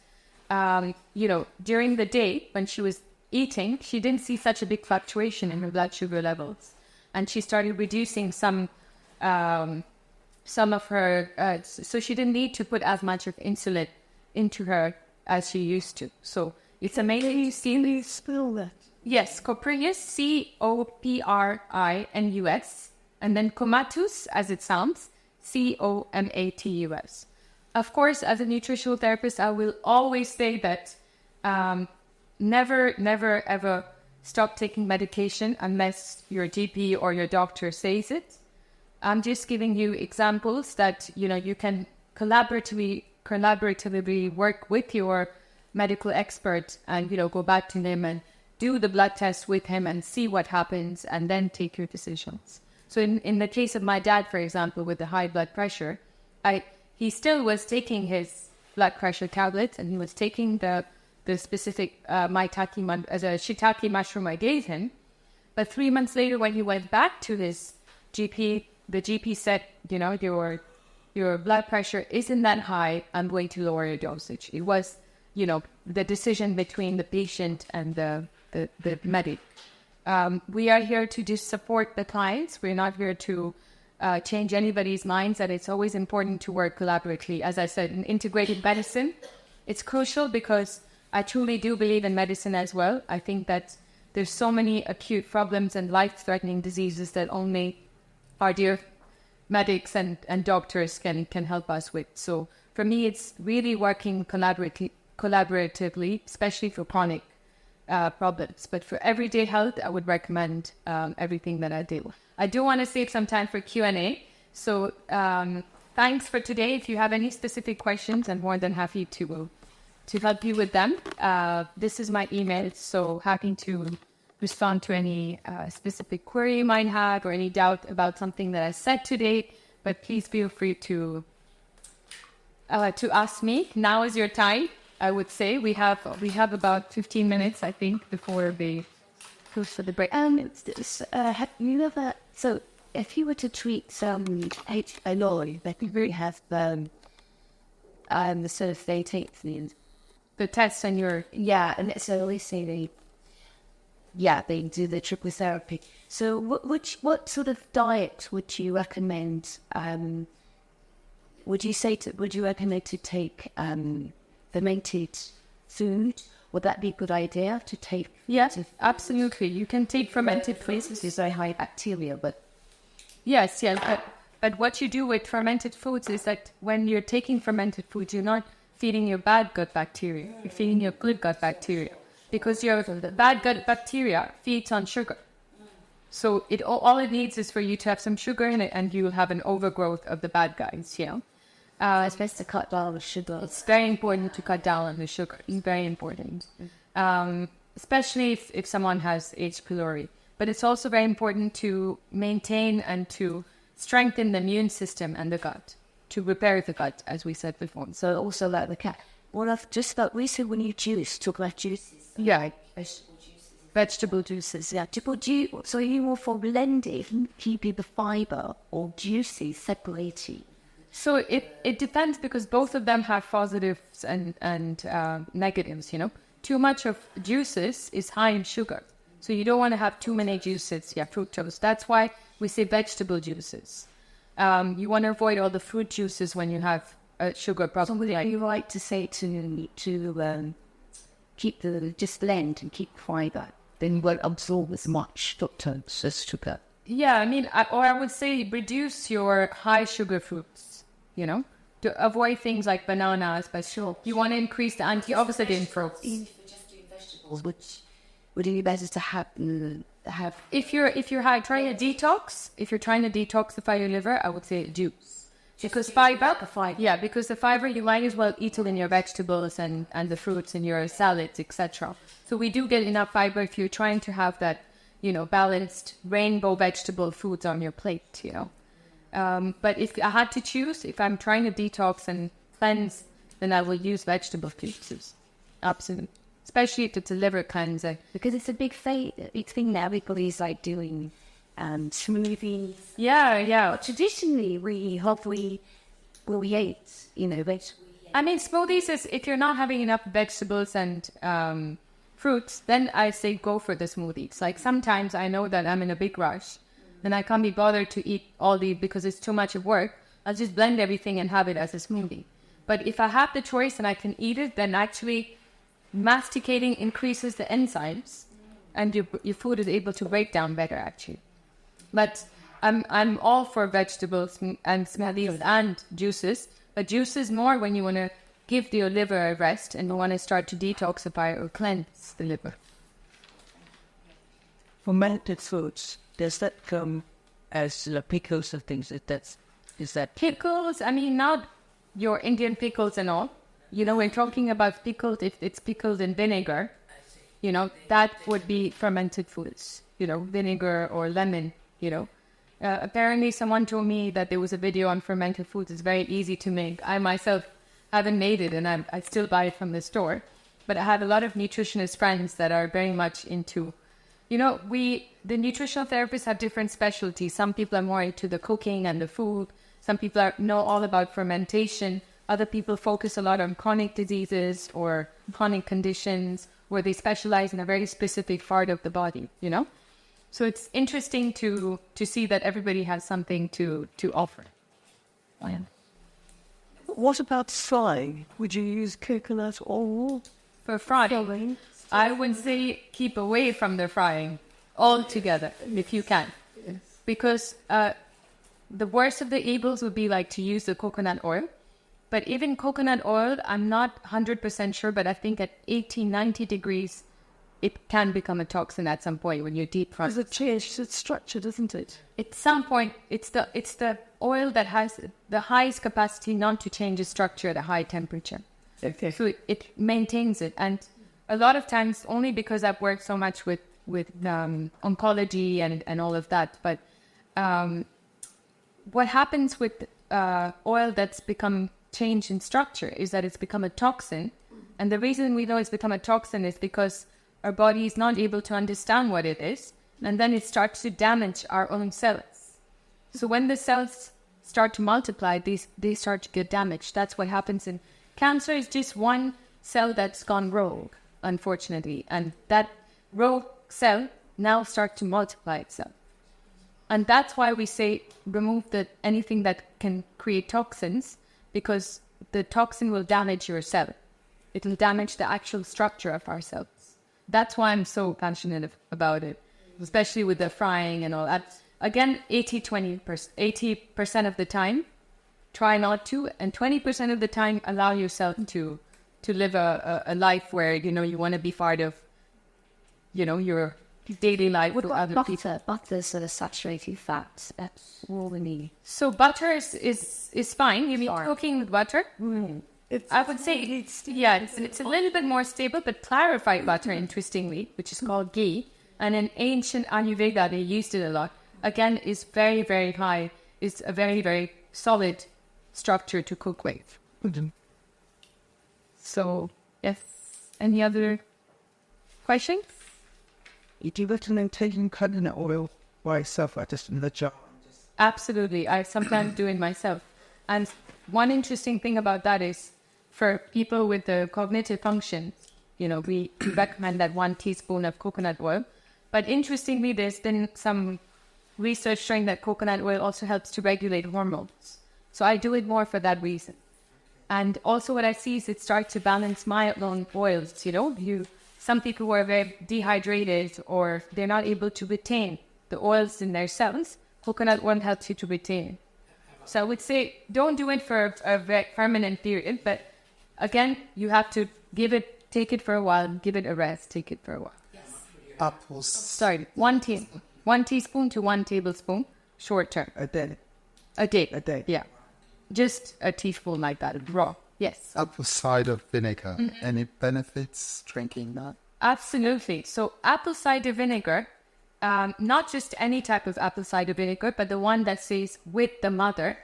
during the day when she was eating, she didn't see such a big fluctuation in her blood sugar levels. And she started reducing some of her, so she didn't need to put as much of insulin into her as she used to. So it's amazing. Can you spell that? Yes, Coprius, Coprinus, and then comatus, as it sounds, Comatus. Of course, as a nutritional therapist, I will always say that never, ever stop taking medication unless your GP or your doctor says it. I'm just giving you examples that, you can collaboratively work with your medical expert and, go back to him and do the blood test with him and see what happens and then take your decisions. So in the case of my dad, for example, with the high blood pressure, he still was taking his blood pressure tablets and he was taking the specific shiitake mushroom I gave him. But 3 months later, when he went back to his GP, the GP said, your blood pressure isn't that high. I'm going to lower your dosage. It was, the decision between the patient and the medic. We are here to just support the clients. We're not here to change anybody's minds, that it's always important to work collaboratively. As I said, in integrated medicine, it's crucial because I truly do believe in medicine as well. I think that there's so many acute problems and life-threatening diseases that only our dear medics and doctors can help us with. So for me, it's really working collaboratively, especially for chronic problems. But for everyday health, I would recommend everything that I do. I do want to save some time for Q&A. So thanks for today. If you have any specific questions, I'm more than happy to help you with them. This is my email, so happy to respond to any specific query you might have or any doubt about something that I said today. But please feel free to ask me. Now is your time. I would say we have about 15 minutes, I think, before we close for the break. Have you ever, so if you were to treat some H. pylori, that you really have the sort of they take the test and your and so we say they do the triple therapy. So what sort of diet would you recommend? Would you recommend to take fermented food? Would that be a good idea to take? Yes, absolutely. You can take fermented foods. This is very high bacteria, but yes. But what you do with fermented foods is that when you're taking fermented foods, you're not feeding your bad gut bacteria. You're feeding your good gut bacteria, because your bad gut bacteria feeds on sugar. So all it needs is for you to have some sugar in it, and you will have an overgrowth of the bad guys. it's best to cut down the sugar. It's very important to cut down on the sugar. It's very important, especially if someone has H. pylori. But it's also very important to maintain and to strengthen the immune system and the gut, to repair the gut, as we said before. So also like the cat. Well, I've just thought, we said when you talk about juices. Yeah. Vegetable juices. Yeah. So are you more for blending, keeping the fiber, or juices separating? So it depends, because both of them have positives and negatives, Too much of juices is high in sugar. So you don't want to have too many juices, fructose. That's why we say vegetable juices. You want to avoid all the fruit juices when you have sugar problem. So would it be right to say to keep just blend and keep fiber? Then you won't absorb as much fructose as sugar. Yeah, I would say reduce your high sugar fruits, to avoid things like bananas, but sure, you want to increase the antioxidant fruits. Even if you're just doing vegetables, which would it be better to have? If you're trying to detoxify your liver, I would say juice. Because fiber, because the fiber you might as well eat it in your vegetables and the fruits in your salads, etc. So we do get enough fiber if you're trying to have that, balanced rainbow vegetable foods on your plate, But if I had to choose, if I'm trying to detox and cleanse, then I will use vegetable juices. Absolutely. Especially if it's a liver cleanser. Because it's a big thing now. Everybody's like doing smoothies. Yeah. Traditionally, we ate, vegetables. We I mean, smoothies is if you're not having enough vegetables and fruits, then I say go for the smoothies. Like sometimes I know that I'm in a big rush, then I can't be bothered to eat all the because it's too much of work. I'll just blend everything and have it as a smoothie. But if I have the choice and I can eat it, then actually masticating increases the enzymes, and your food is able to break down better actually. But I'm all for vegetables and smoothies and juices, but juices more when you want to give your liver a rest and you want to start to detoxify or cleanse the liver. Fermented foods, does that come as pickles and things? Is that Pickles? I mean, not your Indian pickles and all. You know, we're talking about pickled, if it's pickled in vinegar, you know, that would be fermented foods, you know, vinegar or lemon, you know. Apparently someone told me that there was a video on fermented foods. It's very easy to make. I myself haven't made it and I still buy it from the store. But I have a lot of nutritionist friends that are very much into, you know, the nutritional therapists have different specialties. Some people are more into the cooking and the food. Some people know all about fermentation. Other people focus a lot on chronic diseases or chronic conditions where they specialize in a very specific part of the body, you know? So it's interesting to see that everybody has something to offer. What about frying? Would you use coconut oil? For frying, I would say keep away from the frying altogether if you can. Because the worst of the evils would be like to use the coconut oil. But even coconut oil, I'm not 100% sure, but I think at 80, 90 degrees, it can become a toxin at some point when you deep fry. Because it changes its structure, doesn't it? At some point, it's the oil that has the highest capacity not to change its structure at a high temperature. Okay. So it maintains it. And a lot of times, only because I've worked so much with oncology and all of that, but what happens with oil that's become changed in structure is that it's become a toxin. And the reason we know it's become a toxin is because our body is not able to understand what it is, and then it starts to damage our own cells. So when the cells start to multiply, they start to get damaged. That's what happens in cancer. Is just one cell that's gone rogue, unfortunately, and that rogue cell now starts to multiply itself. And that's why we say remove anything that can create toxins, because the toxin will damage your cell. It will damage the actual structure of our cells. That's why I'm so passionate about it, especially with the frying and all that. Again, 80% of the time, try not to, and 20% of the time, allow yourself to live a life where, you know, you want to be part of, you know, your daily life with other people. Butter's a saturated fat. That's all we need. So butter is fine. You mean cooking with butter? I would say it's a little bit more stable, but clarified butter, interestingly, which is called ghee, and in ancient Ayurveda they used it a lot. Again, is very, very high. It's a very, very solid structure to cook with. So yes, any other questions? Do you recommend taking coconut oil by itself, or just in the jar? Absolutely. I sometimes do it myself. And one interesting thing about that is for people with the cognitive function, you know, we recommend that 1 teaspoon of coconut oil. But interestingly, there's been some research showing that coconut oil also helps to regulate hormones. So I do it more for that reason. And also what I see is it starts to balance my own oils, you know. Some people who are very dehydrated or they're not able to retain the oils in their cells, coconut oil helps you to retain. So I would say don't do it for a very permanent period, but again, you have to take it for a while, give it a rest, take it for a while. Apples. Sorry, 1 teaspoon to 1 tablespoon, short term. A day. A day. A day. Yeah. Just a teaspoon like that, raw. Yes. Apple cider vinegar. Any benefits drinking that? Absolutely. So apple cider vinegar, not just any type of apple cider vinegar, but the one that says with the mother.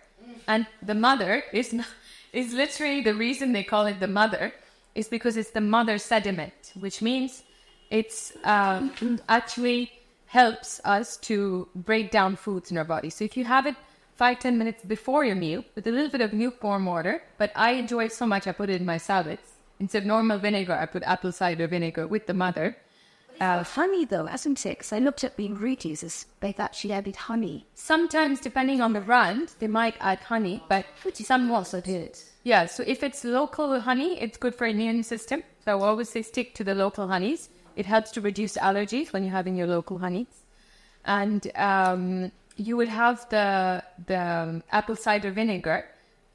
And the mother is literally the reason they call it the mother is because it's the mother sediment, which means it's actually helps us to break down foods in our body. So if you have it 5-10 minutes before your meal with a little bit of lukewarm water. But I enjoy it so much I put it in my salads. Instead of normal vinegar, I put apple cider vinegar with the mother. Honey though, hasn't it? Because I looked at the ingredients, they've actually added honey. Sometimes, depending on the brand, they might add honey, but some also did. Yeah, so if it's local honey, it's good for immune system. So I always say stick to the local honeys. It helps to reduce allergies when you're having your local honeys. And you would have the apple cider vinegar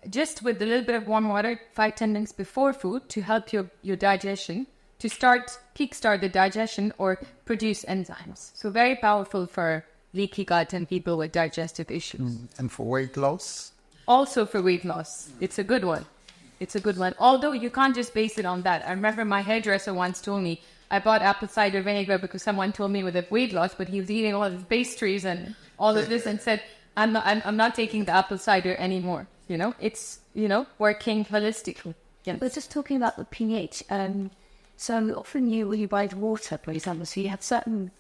just with a little bit of warm water 5-10 minutes before food to help your digestion, to kickstart the digestion or produce enzymes. So very powerful for leaky gut and people with digestive issues. And for weight loss? Also for weight loss. It's a good one. It's a good one. Although you can't just base it on that. I remember my hairdresser once told me, I bought apple cider vinegar because someone told me with a weight loss, but he was eating all his pastries and all of this and said, I'm not taking the apple cider anymore. You know, it's, working holistically. Yeah. We're just talking about the pH. So often when you buy water, for example, so you have certain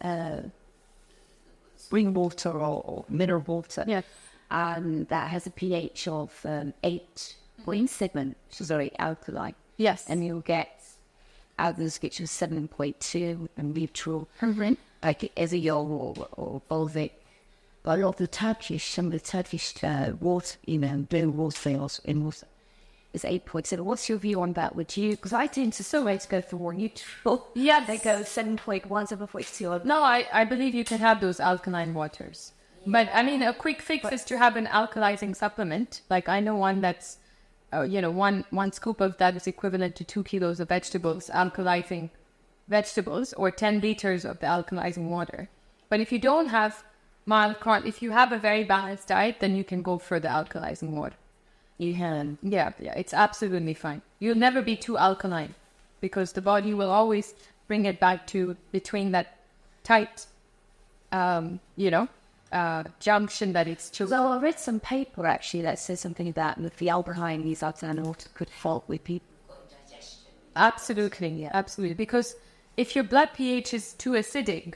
spring water or mineral water, that has a pH of 8.7, which is very alkaline. Yes. And you'll get others which are 7.2 and neutral, like as a yogurt or Balvic. But a lot of some of the Turkish water, blue water in water, is 8.7. What's your view on that? Would you? Because I tend to go for more neutral. Yes. They go 7.1, 7.2. No, I believe you can have those alkaline waters. But I mean, a quick fix is to have an alkalizing supplement. Like I know one that's, one scoop of that is equivalent to 2 kilos of alkalizing vegetables, or 10 liters of the alkalizing water. But if you don't have if you have a very balanced diet, then you can go for the alkalizing water. You can. Yeah, it's absolutely fine. You'll never be too alkaline because the body will always bring it back to between that tight, junction that it's choosing. Well, I read some paper actually that says something about the alkaline these alkaline water could help with people. Absolutely, yeah. Absolutely. Because if your blood pH is too acidic,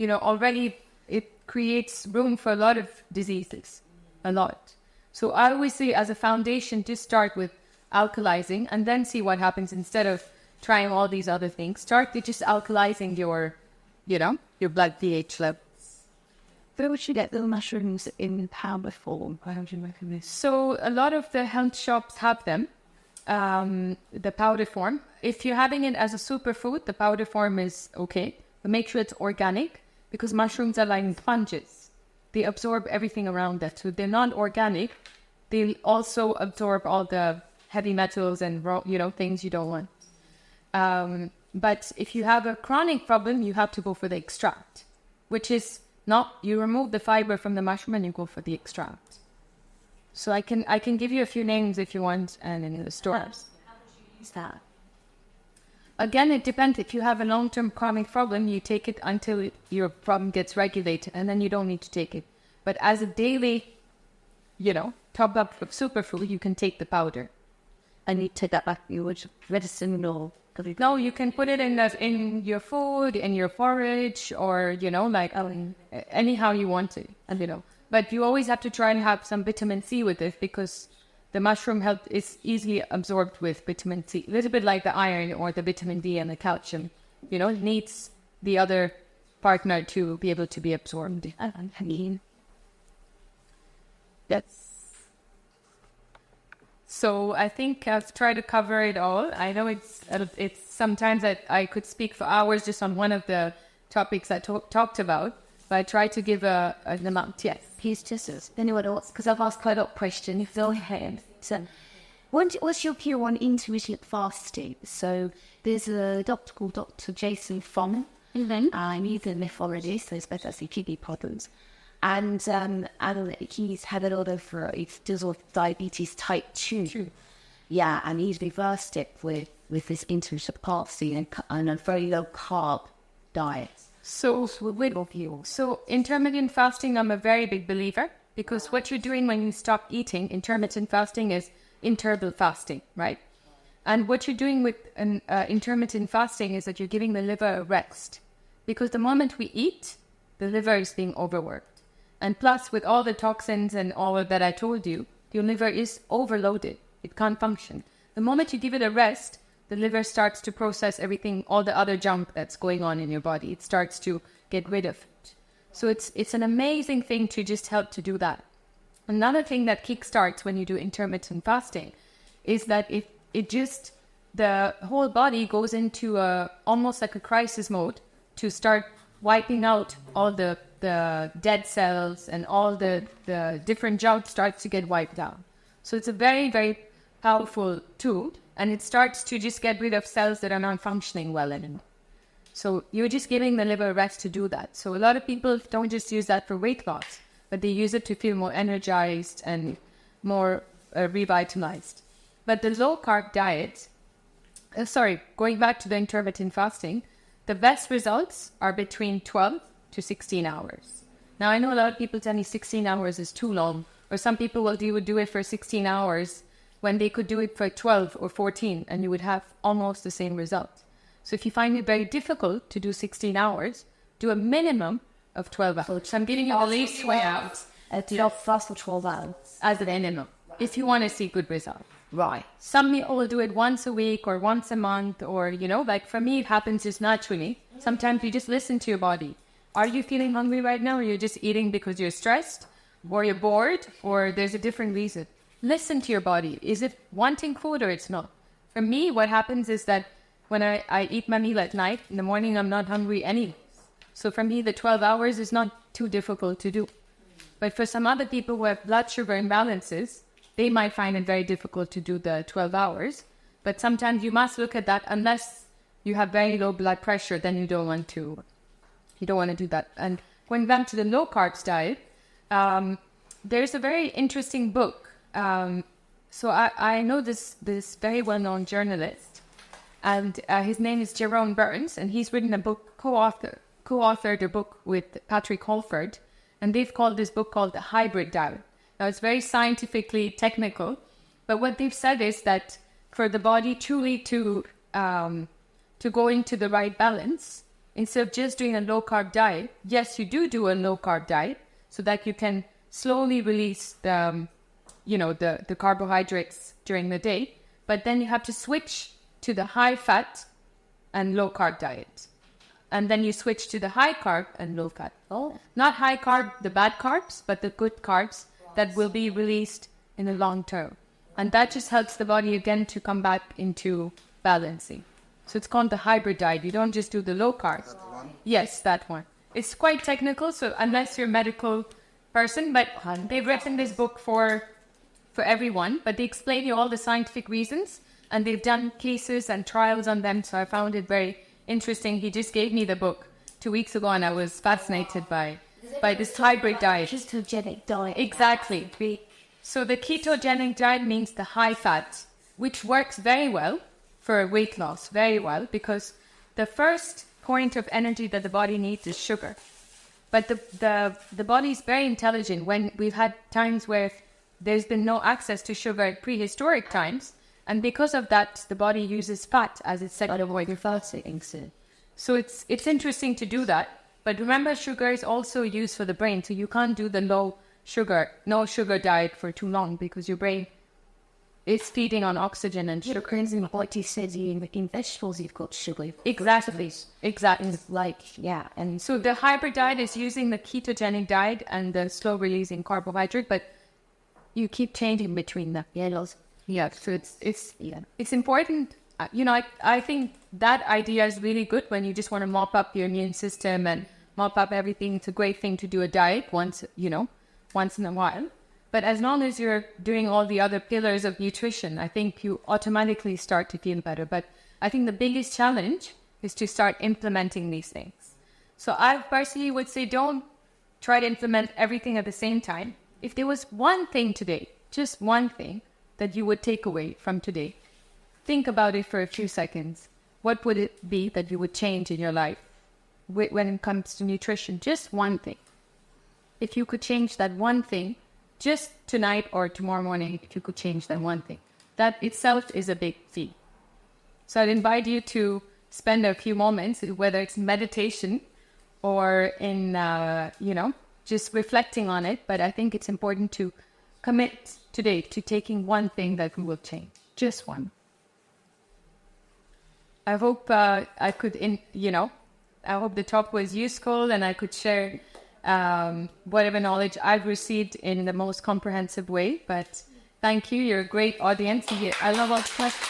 already it creates room for a lot of diseases, a lot. So I always say as a foundation, just start with alkalizing and then see what happens instead of trying all these other things. Start with just alkalizing your blood pH level. Where would you get the mushrooms in powder form? How would you make this? So a lot of the health shops have them, the powder form. If you're having it as a superfood, the powder form is okay. But make sure it's organic because mushrooms are like sponges. They absorb everything around that. So if they're not organic, they'll also absorb all the heavy metals and things you don't want. But if you have a chronic problem, you have to go for the extract, which is not, you remove the fiber from the mushroom and you go for the extract. So I can give you a few names if you want and in the stores. How would you use that? Again, it depends. If you have a long-term chronic problem, you take it until your problem gets regulated, and then you don't need to take it. But as a daily, top up of superfood, you can take the powder. And you take that back in your medicine or... No, you can put it in your food, in your forage, or, anyhow you want it, But you always have to try and have some vitamin C with it because the mushroom is easily absorbed with vitamin C. A little bit like the iron or the vitamin D and the calcium. It needs the other partner to be able to be absorbed. Yes. So I think I've tried to cover it all. I know it's sometimes that I could speak for hours just on one of the topics I talked about, but I try to give an amount. Yes. Please, just anyone else, because I've asked quite a lot of questions. Go ahead. So, what's your view on intermittent fasting? So there's a doctor called Dr. Jason Fong. He's a nephrologist, so he's basically kidney problems. And he's had a lot of, he deals with diabetes type 2. True. Yeah, and he's reversed it with this intermittent fasting and a very low carb diet. So intermittent fasting, I'm a very big believer because what you're doing when you stop eating, intermittent fasting is interval fasting, right? And what you're doing with an intermittent fasting is that you're giving the liver a rest because the moment we eat, the liver is being overworked. And plus, with all the toxins and all of that I told you, your liver is overloaded. It can't function. The moment you give it a rest, the liver starts to process everything, all the other junk that's going on in your body. It starts to get rid of it. So it's an amazing thing to just help to do that. Another thing that kickstarts when you do intermittent fasting is that the whole body goes into almost like a crisis mode to start wiping out all the dead cells, and all the different junk starts to get wiped out. So it's a very, very powerful tool, and it starts to just get rid of cells that are not functioning well anymore. So you're just giving the liver a rest to do that. So a lot of people don't just use that for weight loss, but they use it to feel more energized and more revitalized. But the low-carb diet, going back to the intermittent fasting, the best results are between 12 to 16 hours. Now, I know a lot of people tell me 16 hours is too long, or some people would do it for 16 hours when they could do it for 12 or 14, and you would have almost the same result. So if you find it very difficult to do 16 hours, do a minimum of 12 hours. So I'm giving you at least 20 hours. Fast for 12 hours. As a minimum, if you want to see good results. Right. Some people will do it once a week or once a month, or, like for me, it happens just naturally. Sometimes you just listen to your body. Are you feeling hungry right now, or you're just eating because you're stressed, or you're bored, or there's a different reason? Listen to your body. Is it wanting food or it's not? For me, what happens is that when I eat my meal at night, in the morning I'm not hungry anyways. So for me, the 12 hours is not too difficult to do. But for some other people who have blood sugar imbalances, they might find it very difficult to do the 12 hours. But sometimes you must look at that. Unless you have very low blood pressure, then you don't want to do that. And going back to the low carbs diet, there's a very interesting book. So I know this very well-known journalist, and his name is Jerome Burns, and he's written a book, co-authored a book with Patrick Holford, and they've called this book called The Hybrid Diet. Now, it's very scientifically technical, but what they've said is that for the body truly to go into the right balance, instead of just doing a low-carb diet, yes, you do a low-carb diet so that you can slowly release the carbohydrates during the day, but then you have to switch to the high-fat and low-carb diet. And then you switch to the high-carb and low-fat. Oh. Not high-carb, the bad carbs, but the good carbs that will be released in the long term. And that just helps the body again to come back into balancing. So it's called the hybrid diet. You don't just do the low carb. That one? Yes, that one. It's quite technical, so unless you're a medical person, but they've written this book for everyone, but they explain you all the scientific reasons, and they've done cases and trials on them, so I found it very interesting. He just gave me the book 2 weeks ago, and I was fascinated by this hybrid diet. Ketogenic diet. Exactly. So the ketogenic diet means the high fat, which works very well for weight loss, very well, because the first point of energy that the body needs is sugar. But the body is very intelligent. When we've had times where there's been no access to sugar at prehistoric times, and because of that, the body uses fat as its secondary fasting. So it's interesting to do that. But remember, sugar is also used for the brain, so you can't do the no sugar diet for too long, because your brain is feeding on oxygen and sugar. Like you said, in vegetables you've got sugar. Exactly. And so the hybrid diet is using the ketogenic diet and the slow releasing carbohydrate, but you keep changing between them. So it's important. I think that idea is really good when you just want to mop up your immune system and mop up everything. It's a great thing to do a diet once in a while. But as long as you're doing all the other pillars of nutrition, I think you automatically start to feel better. But I think the biggest challenge is to start implementing these things. So I personally would say don't try to implement everything at the same time. If there was one thing today, just one thing that you would take away from today, think about it for a few seconds. What would it be that you would change in your life when it comes to nutrition? Just one thing. If you could change that one thing, just tonight or tomorrow morning, if you could change that one thing, that itself is a big feat. So I'd invite you to spend a few moments, whether it's meditation or in, just reflecting on it, but I think it's important to commit today to taking one thing that we will change, just one. I hope I could, I hope the talk was useful and I could share whatever knowledge I've received in the most comprehensive way. But thank you. You're a great audience. I love all the questions.